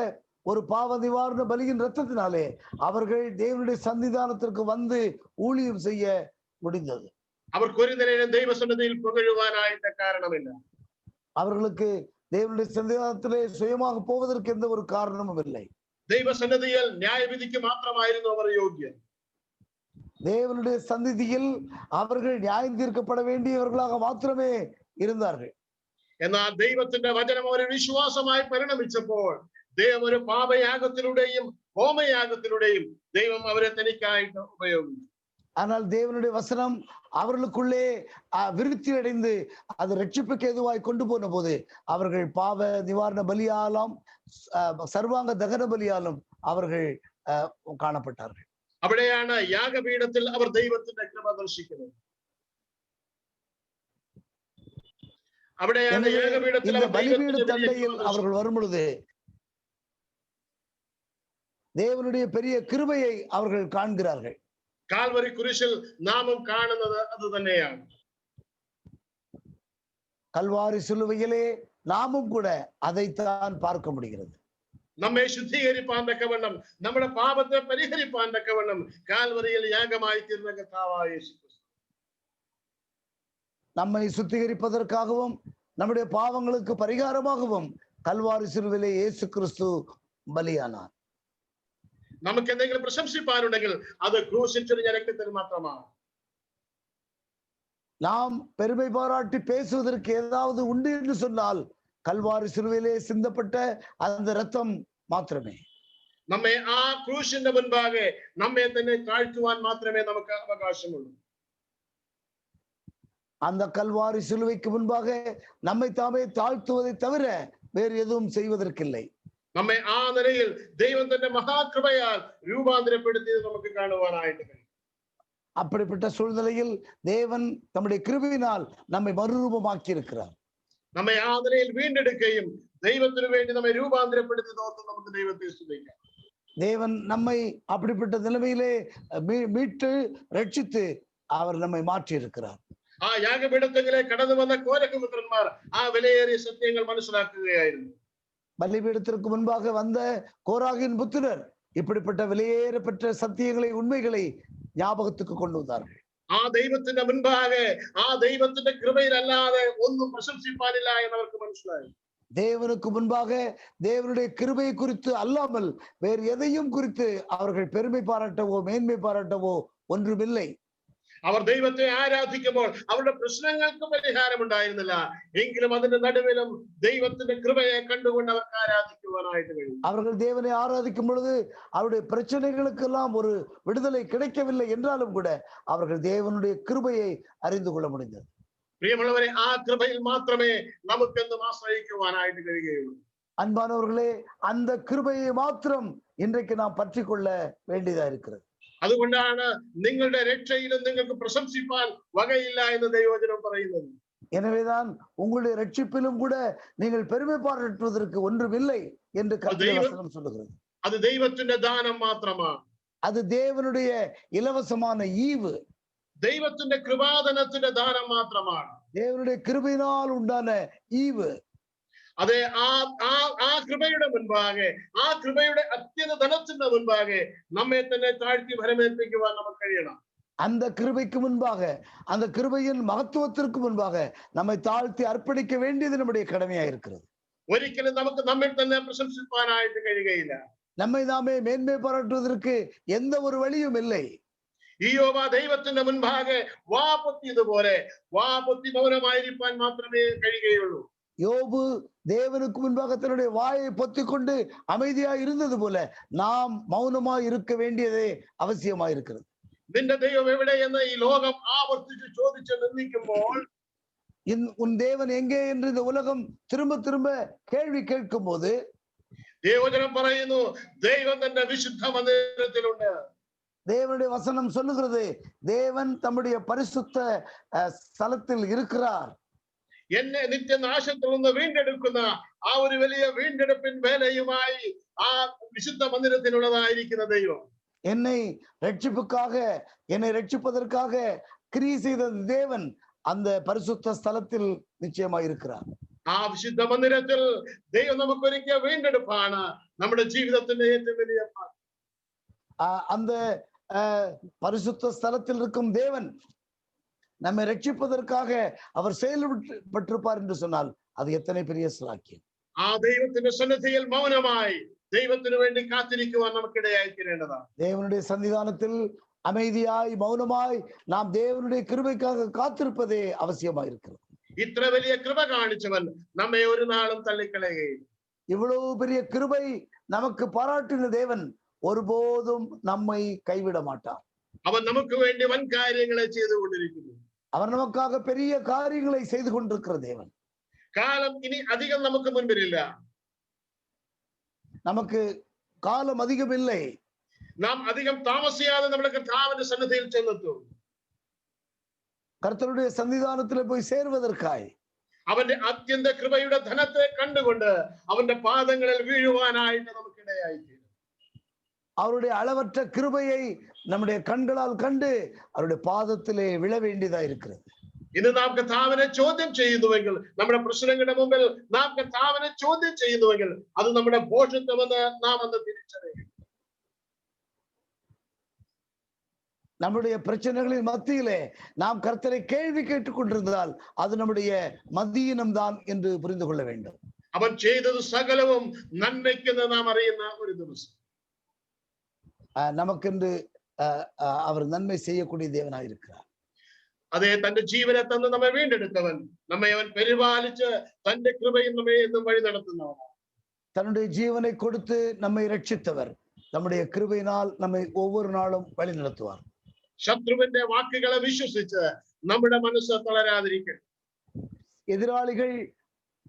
ஒரு பாவ நிவாரண பலியின் ரத்தத்தினாலே அவர்கள் தேவனுடைய சன்னிதானத்திற்கு வந்து ஊழியம் செய்ய முடிந்தது.
അവർക്ക് ഒരു നിലയിലും ദൈവസന്നിധിയിൽ പുകഴുവാനായിട്ട് കാരണമില്ല.
அவர்களுக்கு தேவனுடைய சன்னிதானத்திலே சுயமாக போவதற்கு எந்த ஒரு காரணமும் இல்லை.
ദൈവസന്നിധിയിൽ ന്യായവിധിക്ക് മാത്രമായിരുന്നു അവർ യോഗ്യർ.
தேவனுடைய சந்நிதியில் அவர்கள் நியாயம் தீர்க்கப்பட வேண்டியவர்களாக மாத்திரமே இருந்தார்கள்.
എന്നാൽ ദൈവത്തിന്റെ വചനം ഒരു വിശ്വാസമായി പരിണമിച്ചപ്പോൾ ദൈവം ഒരു പാപയാഗത്തിലൂടെയും ഹോമയാഗത്തിലൂടെയും ദൈവം അവരെ തനിക്കായിട്ട് ഉപയോഗിച്ചു.
ஆனால் தேவனுடைய வசனம் அவர்களுக்குள்ளே விருத்தி அடைந்து அது ரட்சிப்புக்கு ஏதுவாய் கொண்டு போன போது அவர்கள் பாவ நிவாரண பலியாலும் சர்வாங்க தகன பலியாலும் அவர்கள் காணப்பட்டார்கள்.
അവിടെയാണ് യാഗപീഠത്തിൽ അവർ ദൈവത്തിന്റെ കൃപ ദർശിക്കുന്നത്. അവിടെയാണ് യാഗപീഠത്തിൽ
பலிபீட தண்டையில் அவர்கள் வரும் பொழுது தேவனுடைய பெரிய கிருபையை அவர்கள் காண்கிறார்கள்.
കാൽവരി കുരിശിൽ നാമും കാണുന്നത് അത് തന്നെയാണ്.
கல்வாரி சிலுவையிலே நாமும் கூட அதைத்தான் பார்க்க முடிகிறது.
നമ്മെ ശുദ്ധീകരിപ്പാൻ തക്കവണ്ണം നമ്മുടെ പാപത്തെ പരിഹരിപ്പാൻ തക്കവണ്ണം കാൽവരിയിൽ യാഗമായി തീർന്ന കർത്താവായ യേശു ക്രിസ്തു
நம்மை சுத்திகரிப்பதற்காகவும் நம்முடைய பாவங்களுக்கு பரிகாரமாகவும் கல்வாரி சிலுவையிலே இயேசு கிறிஸ்து பலியானார்.
നമുക്ക് എന്തെങ്കിലും പ്രശംസിപ്പാനുണ്ടെങ്കിൽ അത് ക്രൂശിൽ ചൊരിഞ്ഞ രക്തത്തിൽ മാത്രമാണ്.
நாம் பெருமை பாராட்டி பேசுவதற்கு ஏதாவது உண்டு என்று சொன்னால் கல்வாரி சிலுவையிலே சிந்தப்பட்ட அந்த ரத்தம் മാത്രമേ.
നമ്മെ ആ ക്രൂശിന്റെ മുൻപാകെ നമ്മെ തന്നെ താഴ്ത്തുവാൻ മാത്രമേ നമുക്ക് അവകാശമുള്ളൂ.
அந்த கல்வாரி சிலுவைக்கு முன்பாக நம்மை தாமே தாழ்த்துவதை தவிர வேறு எதுவும் செய்வதற்கில்லை.
നമ്മെ ആ നിലയിൽ ദൈവം തന്റെ മഹാകൃപയാൽ രൂപാന്തരപ്പെടുത്തിയത് നമുക്ക് കാണുവാനായിട്ട് കഴിയും.
அப்படிப்பட்ட சூழ்நிலையில் தேவன் தம்முடைய கிருபையினால் நம்மை மறுரூபமாக்கி இருக்கிறார்.
നമ്മെ ആ നിലയിൽ വീണ്ടെടുക്കുകയും ദൈവത്തിനു വേണ്ടി നമ്മെ രൂപാന്തരപ്പെടുത്തിയത് ഓർത്ത് നമുക്ക് ദൈവത്തെ സ്തുതിക്കാം.
தேவன் நம்மை அப்படிப்பட்ட நிலைமையிலே மீட்டு ரட்சித்து அவர் நம்மை மாற்றி இருக்கிறார்.
ആ യാഗപീഠത്തിലേക്ക് കടന്നു വന്ന കോരഹപുത്രന്മാർ ആ വിലയേറിയ സത്യങ്ങൾ മനസ്സിലാക്കുകയായിരുന്നു.
பலிபீடத்திற்கு முன்பாக வந்த கோராகின் புத்திரர் இப்படிப்பட்ட விலையேறப்பட்ட சத்தியங்களை உண்மைகளை ஞாபகத்துக்கு கொண்டு வந்தார்கள்.
ആ ദൈവത്തിന്റെ മുൻപാകെ ആ ദൈവത്തിന്റെ കൃപയിൽ അല്ലാതെ ഒന്നും പ്രശംസിപ്പാനില്ല എന്നവർക്ക് മനസ്സിലായി.
தேவனுக்கு முன்பாக தேவனுடைய கிருபையை குறித்து அல்லாமல் வேறு எதையும் குறித்து அவர்கள் பெருமை பாராட்டவோ மேன்மை பாராட்டவோ ஒன்றுமில்லை.
അവർ ദൈവത്തെ ആരാധിക്കുമ്പോൾ അവരുടെ പ്രശ്നങ്ങൾക്ക് പരിഹാരം ഉണ്ടായിരുന്നില്ല. എങ്കിലും അതിന്റെ നടുവിലും ദൈവത്തിന്റെ കൃപയെ കണ്ടുകൊണ്ട് അവർക്ക് ആരാധിക്കുവാനായിട്ട് കഴിയും.
அவர்கள் தேவனை ஆராதிக்கும் பொழுது அவருடைய பிரச்சனைகளுக்கெல்லாம் ஒரு விடுதலை கிடைக்கவில்லை என்றாலும் கூட அவர்கள் தேவனுடைய கிருபையை அறிந்து கொள்ள முடிந்தது.
പ്രിയമുള്ളവരെ, ആ കൃപയിൽ മാത്രമേ നമുക്കെന്നും ആശ്രയിക്കുവാനായിട്ട് കഴിയുകയുള്ളൂ.
அன்பானவர்களே, அந்த கிருபையை மாத்திரம் இன்றைக்கு நாம் பற்றி கொள்ள வேண்டியதா இருக்கிறது.
അതുകൊണ്ടാണ് നിങ്ങളുടെ രക്ഷയിലും നിങ്ങൾക്ക് പ്രശംസിപ്പാൻ വകയില്ല എന്ന് ദൈവവചനം പറയുന്നത്.
எனவேதான் உங்களுடைய ரட்சிப்பிலும் கூட நீங்கள் பெருமை பாராட்டுவதற்கு ஒன்றுமில்லை என்று கர்த்தருடைய வசனம் சொல்லுகிறது.
അത് ദൈവത്തിന്റെ ദാനം മാത്രമാണ്.
அது தேவனுடைய இலவசமான ஈவு,
ദൈവത്തിന്റെ കൃപാദനത്തിന്റെ ദാനം മാത്രമാണ്.
தேவனுடைய கிருபையினால் உண்டான ஈவு.
അതെ, ആ കൃപയുടെ മുൻപാകെ, ആ കൃപയുടെ അത്യന്ത ധനത്തിന്റെ മുൻപാകെ നമ്മെ തന്നെ താഴ്ത്തി ഫലമേൽപ്പിക്കുവാൻ നമുക്ക് കഴിയണം.
அந்த கிருபைக்கு முன்பாக, அந்த கிருபையின் மகத்துவத்திற்கு முன்பாக நம்மை தாழ்த்தி அர்ப்பணிக்க வேண்டியது நம்முடைய கடமையா இருக்கிறது.
ഒരിക്കലും നമുക്ക് നമ്മിൽ തന്നെ പ്രശംസിപ്പാനായിട്ട് കഴിയുകയില്ല.
நம்மை நாமே மேன்மை பாராட்டுவதற்கு எந்த ஒரு வழியும் இல்லை.
യോബ ദൈവത്തിന്റെ മുൻപാകെ വാ പൊത്തിയതുപോലെ വാ പൊത്തി മൗനമായിരിക്കാൻ മാത്രമേ കഴിയുകയുള്ളൂ.
யோபு தேவனுக்கு முன்பாக தன்னுடைய வாயை பொத்திக் கொண்டு அமைதியா இருந்தது போல நாம் மௌனமாய் இருக்க வேண்டியதே அவசியமாய் இருக்கிறது.
നിന്റെ ദൈവം എവിടെ എന്ന് ഈ ലോകം ആവർത്തിച്ച് ചോദിച്ച് നിന്ദിക്കുമ്പോൾ,
உன் தேவன் எங்கே என்று இந்த உலகம் திரும்ப திரும்ப கேள்வி கேட்கும் போது
ദൈവവചനം പറയുന്നു, ദൈവം തന്റെ വിശുദ്ധ മന്ദിരത്തിലുണ്ട്.
தேவனுடைய வசனம் சொல்லுகிறது, தேவன் தம்முடைய பரிசுத்த ஸ்தலத்தில் இருக்கிறார்.
എന്നെ നിത്യനാശത്തിൽ നിന്ന് വീണ്ടെടുക്കുന്ന ആ ഒരു വലിയ വീണ്ടെടുപ്പിൻ വേലയുമായി ആ വിശുദ്ധ മന്ദിരത്തിനുള്ളതായിരിക്കുന്ന ദൈവം,
என்னை ரட்சிப்புக்காக, என்னை ரட்சிப்பதற்காக கிரியை செய்த தேவன் அந்த பரிசுத்த ஸ்தலத்தில் நிச்சயமாய் இருக்கிறார்.
ആ വിശുദ്ധ മന്ദിരത്തിൽ ദൈവം നമുക്കൊരുക്കിയ വീണ്ടെടുപ്പാണ് നമ്മുടെ ജീവിതത്തിന്റെ ഏറ്റവും വലിയ
அந்த பரிசுத்த ஸ்தலத்தில் இருக்கும் தேவன் நம்மை ரட்சிப்பதற்காக அவர் செயல்பட்டிருப்பார் என்று சொன்னால் அது எத்தனை பெரிய ஸ்லாக்கியம்.
ആ ദൈവത്തിന്റെ സന്നിധിയിൽ മൗനമായി ദൈവത്തിന് വേണ്ടി കാത്തിരിക്കുവാൻ നമുക്കിടയായി തീരേണ്ടതാണ്.
தேவனுடைய சன்னிதானத்தில் அமைதியாய் மௌனமாய் நாம் தேவனுடைய கிருபைக்காக காத்திருப்பதே அவசியமாய் இருக்கிறது.
ഇത്ര വലിയ കൃപ കാണിച്ചവൻ നമ്മെ ഒരു നാളും തള്ളിക്കളയുകയില്ല.
இவ்வளவு பெரிய கிருபை நமக்கு பாராட்டின தேவன் ஒருபோதும் நம்மை கைவிட மாட்டார்.
അവൻ നമുക്ക് വേണ്ടി വൻ കാര്യങ്ങളെ ചെയ്തുകൊണ്ടിരിക്കുന്നു.
அவர் நமக்காக பெரிய காரியங்களை செய்து கொண்டிருக்கிற தேவன்.
കാലം ഇനി അധികം നമുക്ക് മുൻപിലില്ല.
நமக்கு காலம் அதிகம் இல்லை.
നാം അധികം താമസിയാതെ നമ്മുടെ കർത്താവിന്റെ സന്നിധിയിൽ ചെന്നെത്തും.
கர்த்தருடைய சன்னிதானத்திலே போய் சேர்வதற்காய்
അവന്റെ അത്യന്ത കൃപയുടെ ധനത്തെ കണ്ടുകൊണ്ട് അവന്റെ പാദങ്ങളിൽ വീഴുവാനായിട്ട് നമുക്കിടയായി തീരും.
அவருடைய அளவற்ற கிருபையை நம்முடைய கண்களால் கண்டு அவருடைய பாதத்திலே விழ வேண்டியதா இருக்கிறது.
ഇന്ന് നാം കർത്താവിനെ ചോദ്യം ചെയ്യുന്നുവെങ്കിൽ, നമ്മുടെ പ്രശ്നങ്ങളുടെ മുമ്പിൽ നാം കർത്താവിനെ ചോദ്യം ചെയ്യുന്നുവെങ്കിൽ അത് നമ്മുടെ ഭോഷത്വമെന്ന് നാം അന്ന് തിരിച്ചറിയും.
நம்முடைய பிரச்சனைகளின் மத்தியிலே நாம் கர்த்தரை கேள்வி கேட்டுக் கொண்டிருந்தால் அது நம்முடைய மதியினம் தான் என்று புரிந்து கொள்ள வேண்டும்.
അവൻ ചെയ്തത് സകലവും നന്മയ്ക്കെന്ന് നാം അറിയുന്ന ഒരു ദിവസം.
நமக்கென்று அவர் நன்மை செய்யக்கூடிய தேவனாயிருக்கிறார்.
അതെ, തന്റെ ജീവനെ തന്ന് നമ്മെ വീണ്ടെടുത്തവൻ, നമ്മെ അവൻ പരിപാലിച്ച് തന്റെ കൃപയും നമ്മെ എന്നും വഴി നടത്തുന്നവനാണ്.
தன்னுடைய ஜீவனை கொடுத்து நம்மை ரட்சித்தவர் நம்முடைய கிருபையினால் நம்மை ஒவ்வொரு நாளும் வழி நடத்துவார்.
ശത്രുവിന്റെ വാക്കുകളെ വിശ്വസിച്ച് നമ്മുടെ മനസ്സ് തളരാതിരിക്കട്ടെ.
எதிராளிகள்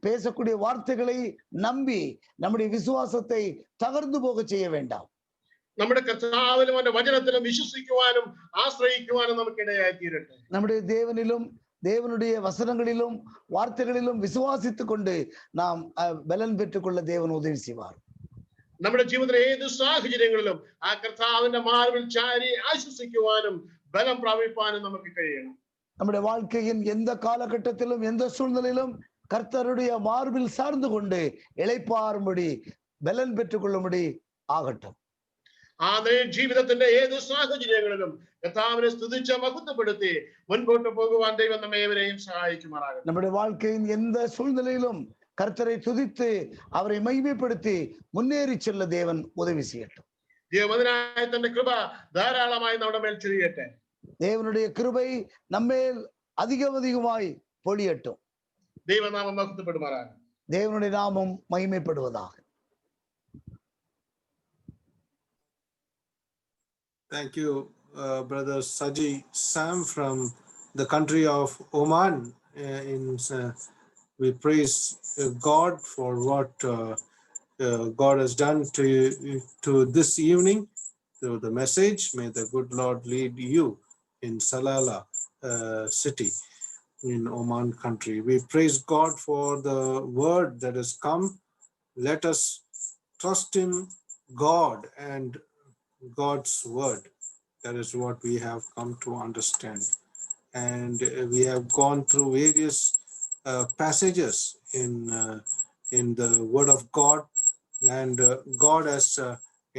பேசக்கூடிய வார்த்தைகளை நம்பி நம்முடைய விசுவாசத்தை தகர்ந்து போக செய்ய வேண்டாம்.
നമ്മുടെ കർത്താവിലും അവന്റെ വചനത്തിലും വിശ്വസിക്കുവാനും ആശ്രയിക്കുവാനും നമുക്കിടയായി തീരട്ടെ.
நம்முடைய தேவனிலும் தேவனுடைய வசனங்களிலும் வார்த்தைகளிலும் விசுவாசித்துக் கொண்டு நாம் பலன் பெற்றுக்கொள்ள தேவன் உதவி செய்வார்.
നമ്മുടെ ജീവിതത്തിലെ ഏത് സാഹചര്യങ്ങളിലും ആ കർത്താവിന്റെ മാർവിൽ ചാരി ആശ്വസിക്കുവാനും ബലം പ്രാപിപ്പാനും നമുക്ക് കഴിയണം.
நம்முடைய வாழ்க்கையின் எந்த காலகட்டத்திலும் எந்த சூழ்நிலையிலும் கர்த்தருடைய மார்பில் சார்ந்து கொண்டு இளைப்பாறும்படி பலன் பெற்றுக்கொள்ளும்படி ஆகட்டும்.
ജീവിതത്തിന്റെ ഏത് സാഹചര്യങ്ങളിലും കർത്താവിനെ സ്തുതിച്ച് മഹത്വപ്പെടുത്തി മുൻപോട്ട് പോകുവാൻ ദൈവം നമ്മെ ഏവരെയും സഹായിക്കുമാറാകട്ടെ.
நம்முடைய வாழ்க்கையின் எந்த சூழ்நிலையிலும் கர்த்தரை துதித்து அவரை மகிமைப்படுத்தி முன்னேறி செல்ல தேவன் உதவி செய்யட்டும்.
ദൈവമതിനായ തന്റെ കൃപ ധാരാളമായി നമ്മുടെ മേൽ ചൊരിയട്ടെ.
தேவனுடைய கிருபை நம்மேல் அதிகமாய் பொழியட்டும்.
ദൈവനാമം മഹത്വപ്പെടുമാറാകട്ടെ.
தேவனுடைய நாமம் மகிமைப்படுவதாக.
Thank you, Brother Saji Sam from the country of Oman. We praise God for what God has done to this evening through the message. May the good Lord lead you in Salalah city in Oman country. We praise God for the word that has come. Let us trust in God and God's word. That is what we have come to understand. And we have gone through various passages in the word of God, and God has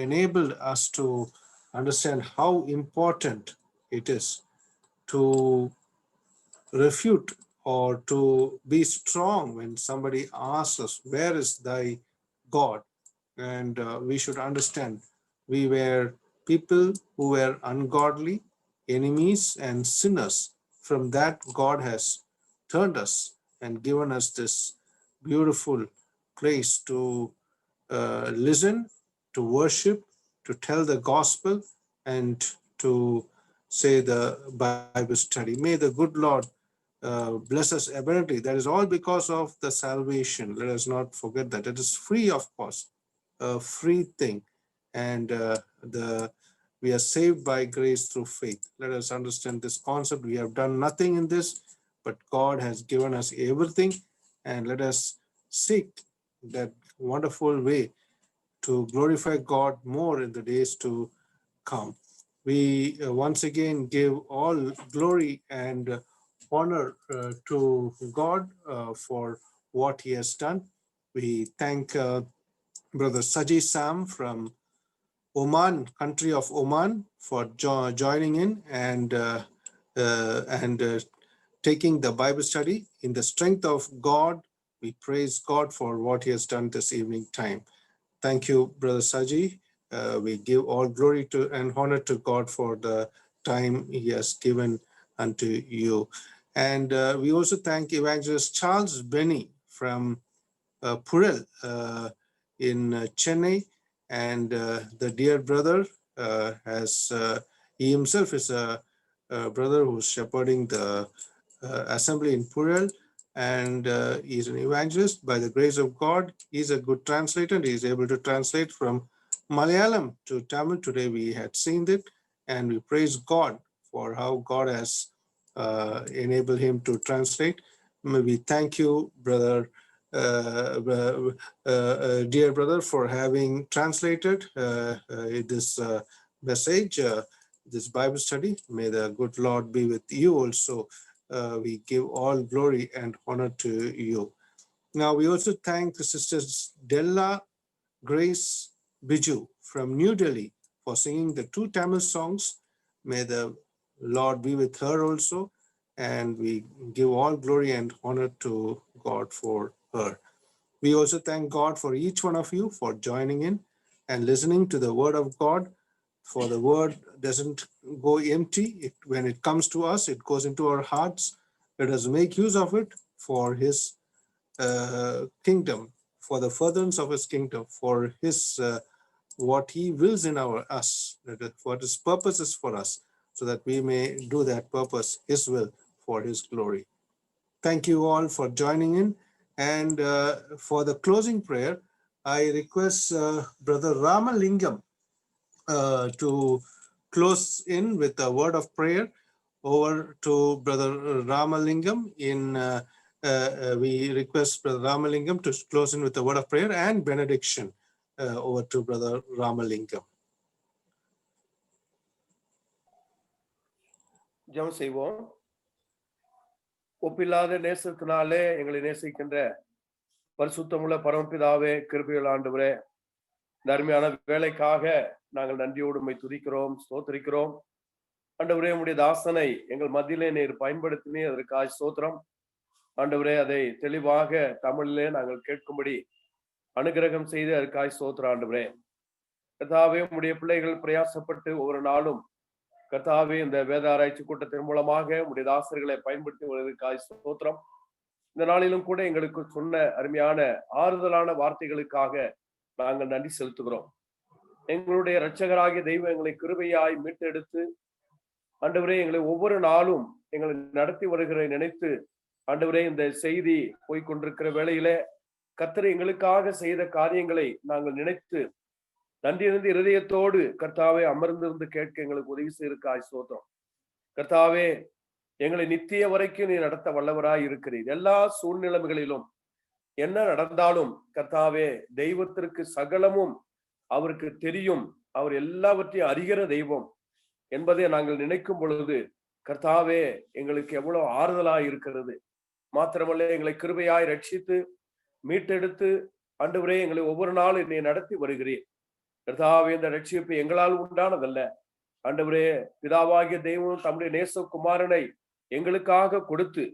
enabled us to understand how important it is to refute or to be strong when somebody asks us, where is thy God? And we should understand we were people who were ungodly, enemies and sinners. From that, God has turned us and given us this beautiful place to listen, to worship, to tell the gospel, and to say the Bible study. May the good Lord bless us abundantly. That is all because of the salvation. Let us not forget that. It is free, of course, a free thing. And we are saved by grace through faith. Let us understand this concept. We have done nothing in this, but God has given us everything, and let us seek that wonderful way to glorify God more in the days to come. We once again give all glory and honor to God for what he has done. We thank Brother Saji Sam from Oman, country of Oman, for joining in and taking the Bible study. In the strength of God, we praise God for what he has done this evening time. Thank you, Brother Saji. We give all glory to and honor to God for the time he has given unto you. And we also thank Evangelist Charles Benny from Purel in Chennai. And the dear brother he himself is a brother who's shepherding the assembly in Purel, and he's an evangelist. By the grace of God, he's a good translator. He's able to translate from Malayalam to Tamil. Today we had seen it, and we praise God for how God has enabled him to translate. We thank you, brother, dear brother, for having translated this message, this Bible study. May the good Lord be with you also. We give all glory and honor to you. Now we also thank the sisters Della Grace Biju from New Delhi for singing the 2 Tamil songs. May the Lord be with her also, and we give all glory and honor to God for her. We also thank God for each one of you for joining in and listening to the word of God. For the word doesn't go empty. When it comes to us, it goes into our hearts. Let us make use of it for his kingdom, for the furtherance of his kingdom, for his what he wills in us, what his purpose is for us, so that we may do that purpose, his will, for his glory. Thank you all for joining in. And for the closing prayer, I request Brother Ramalingam to close in with a word of prayer. Over to Brother Ramalingam. We request Brother Ramalingam to close in with a word of prayer and benediction. Over to Brother Ramalingam.
ஜெபம் செய்வோம். ஒப்பில்லாத நேசத்தினாலே எங்களை நேசிக்கின்ற பரிசுத்தமுள்ள பரமபிதாவே, கிருபையுள்ள ஆண்டவரே, இந்த அருமையான வேலைக்காக நாங்கள் நன்றியோடு உம்மை துதிக்கிறோம், ஸ்தோத்திரிக்கிறோம். ஆண்டவரே, உம்முடைய தாசனை எங்கள் மத்தியிலே நீர் பயன்படுத்தினே, அதற்காக ஸ்தோத்திரம். ஆண்டவரே, அதை தெளிவாக தமிழிலே நாங்கள் கேட்கும்படி அனுகிரகம் செய்து அதற்காக ஸ்தோத்திரம். ஆண்டவரே, கர்த்தாவே, உம்முடைய பிள்ளைகள் பிரயாசப்பட்டு ஒவ்வொரு நாளும் கர்த்தாவே இந்த வேத ஆராய்ச்சி கூட்டத்தின் மூலமாக உம்முடைய தாசர்களை பயன்படுத்தி வருவதற்காக ஸ்தோத்திரம். இந்த நாளிலும் கூட எங்களுக்கு சொன்ன அருமையான ஆறுதலான வார்த்தைகளுக்காக நாங்கள் நன்றி செலுத்துகிறோம். எங்களுடைய இரட்சகராகிய தெய்வம் எங்களை கிருபையாய் மீட்டெடுத்து ஆண்டவரே, எங்களை ஒவ்வொரு நாளும் எங்களை நடத்தி வருகிற நினைத்து ஆண்டவரே, இந்த செய்தி போய்கொண்டிருக்கிற வேளையிலே கர்த்தர் எங்களுக்காக செய்த காரியங்களை நாங்கள் நினைத்து நன்றியிருந்து இருதயத்தோடு கர்த்தாவே அமர்ந்திருந்து கேட்க எங்களுக்கு உதவி செய்திருக்காய் ஸ்தோத்திரம். கர்த்தாவே, எங்களை நித்திய வரைக்கும் நீ நடத்த வல்லவராய் இருக்கிறீர். எல்லா சூழ்நிலைகளிலும் என்ன நடந்தாலும் கர்த்தாவே, தெய்வத்திற்கு சகலமும் அவருக்கு தெரியும், அவர் எல்லாவற்றையும் அறிகிற தெய்வம் என்பதை நாங்கள் நினைக்கும் பொழுது கர்த்தாவே, எங்களுக்கு எவ்வளவு ஆறுதலாய் இருக்கிறது. மாத்திரமல்ல, எங்களை கிருபையாய் ரட்சித்து மீட்டெடுத்து ஆண்டவரே, எங்களை ஒவ்வொரு நாளும் நீ நடத்தி வருகிறீர். கர்த்தாவே, இந்த ரட்சிப்பு எங்களால் உண்டானதல்ல. ஆண்டவரே, பிதாவாகிய தெய்வம் தம்முடைய நேசகுமாரனை எங்களுக்காக கொடுத்து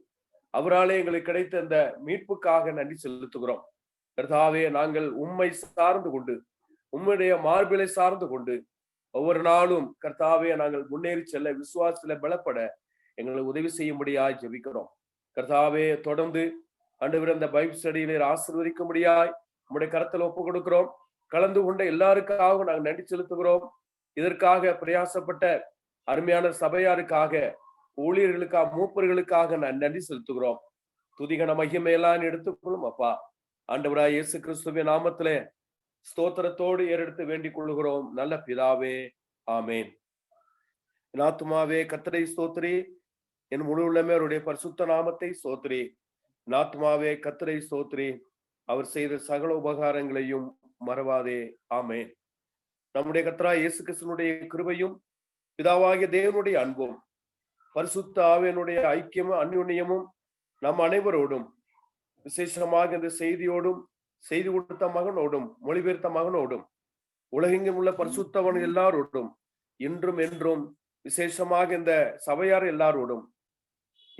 அவராலே எங்களுக்கு கிடைத்த இந்த மீட்புக்காக நன்றி செலுத்துகிறோம். கர்த்தாவே, நாங்கள் உம்மை சார்ந்து கொண்டு உம்முடைய மார்பிலை சார்ந்து கொண்டு ஒவ்வொரு நாளும் கர்த்தாவே நாங்கள் முன்னேறி செல்ல விசுவாசத்துல பலப்பட எங்களை உதவி செய்யும்படியாய் ஜெபிக்கிறோம். கர்த்தாவே, தொடர்ந்து ஆண்டவரே இந்த பைபிள் ஸ்டடியிலே ஆசீர்வதிக்கும்படியாய் உம்முடைய கரத்தில் ஒப்பு கொடுக்கிறோம். கலந்து கொண்ட எல்லாருக்காக நாங்கள் நன்றி செலுத்துகிறோம். இதற்காக பிரயாசப்பட்ட அருமையான சபையாருக்காக, ஊழியர்களுக்காக, மூப்பர்களுக்காக நான் நன்றி செலுத்துகிறோம். துதிகன மகிமையெல்லாம் எடுத்துக்கொள்ளும் அப்பா. ஆண்டவராய் இயேசு கிறிஸ்துவின் நாமத்திலே ஸ்தோத்திரத்தோடு ஏறெடுத்து வேண்டிக் கொள்கிறோம் நல்ல பிதாவே, ஆமேன். என் ஆத்துமாவே கர்த்தரை ஸ்தோத்திரி, என் முழு உள்ளமே அவருடைய பரிசுத்த நாமத்தை ஸ்தோத்திரி. என் ஆத்துமாவே கர்த்தரை ஸ்தோத்திரி, அவர் செய்த சகல உபகாரங்களையும் மறவாதே, ஆமேன். நம்முடைய கர்த்தராகிய இயேசு கிறிஸ்துவினுடைய கிருபையும் பிதாவாகிய தேவனுடைய அன்பும் பரிசுத்த ஆவியினுடைய ஐக்கியமும் அந்யோன்யமும் நம் அனைவரோடும், விசேஷமாக இந்த செய்தியோடும், செய்தி கொடுத்த மகனோடும், மொழிபெயர்த்த மகனோடும், உலகெங்கும் உள்ள பரிசுத்தவன் எல்லாரோடும், இன்றும் என்றும், விசேஷமாக இந்த சபையார் எல்லாரோடும்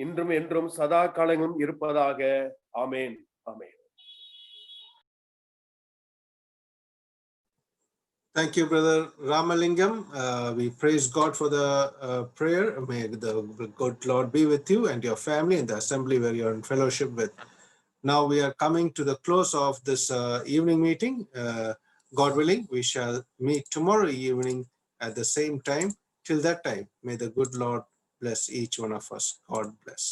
இன்றும் என்றும் சதா காலங்களும் இருப்பதாக. ஆமேன், ஆமேன்.
Thank you, Brother Ramalingam. We praise God for the prayer. May the good Lord be with you and your family in the assembly where you're in fellowship with. Now we are coming to the close of this evening meeting. God willing, we shall meet tomorrow evening at the same time. Till that time, may the good Lord bless each one of us. God bless.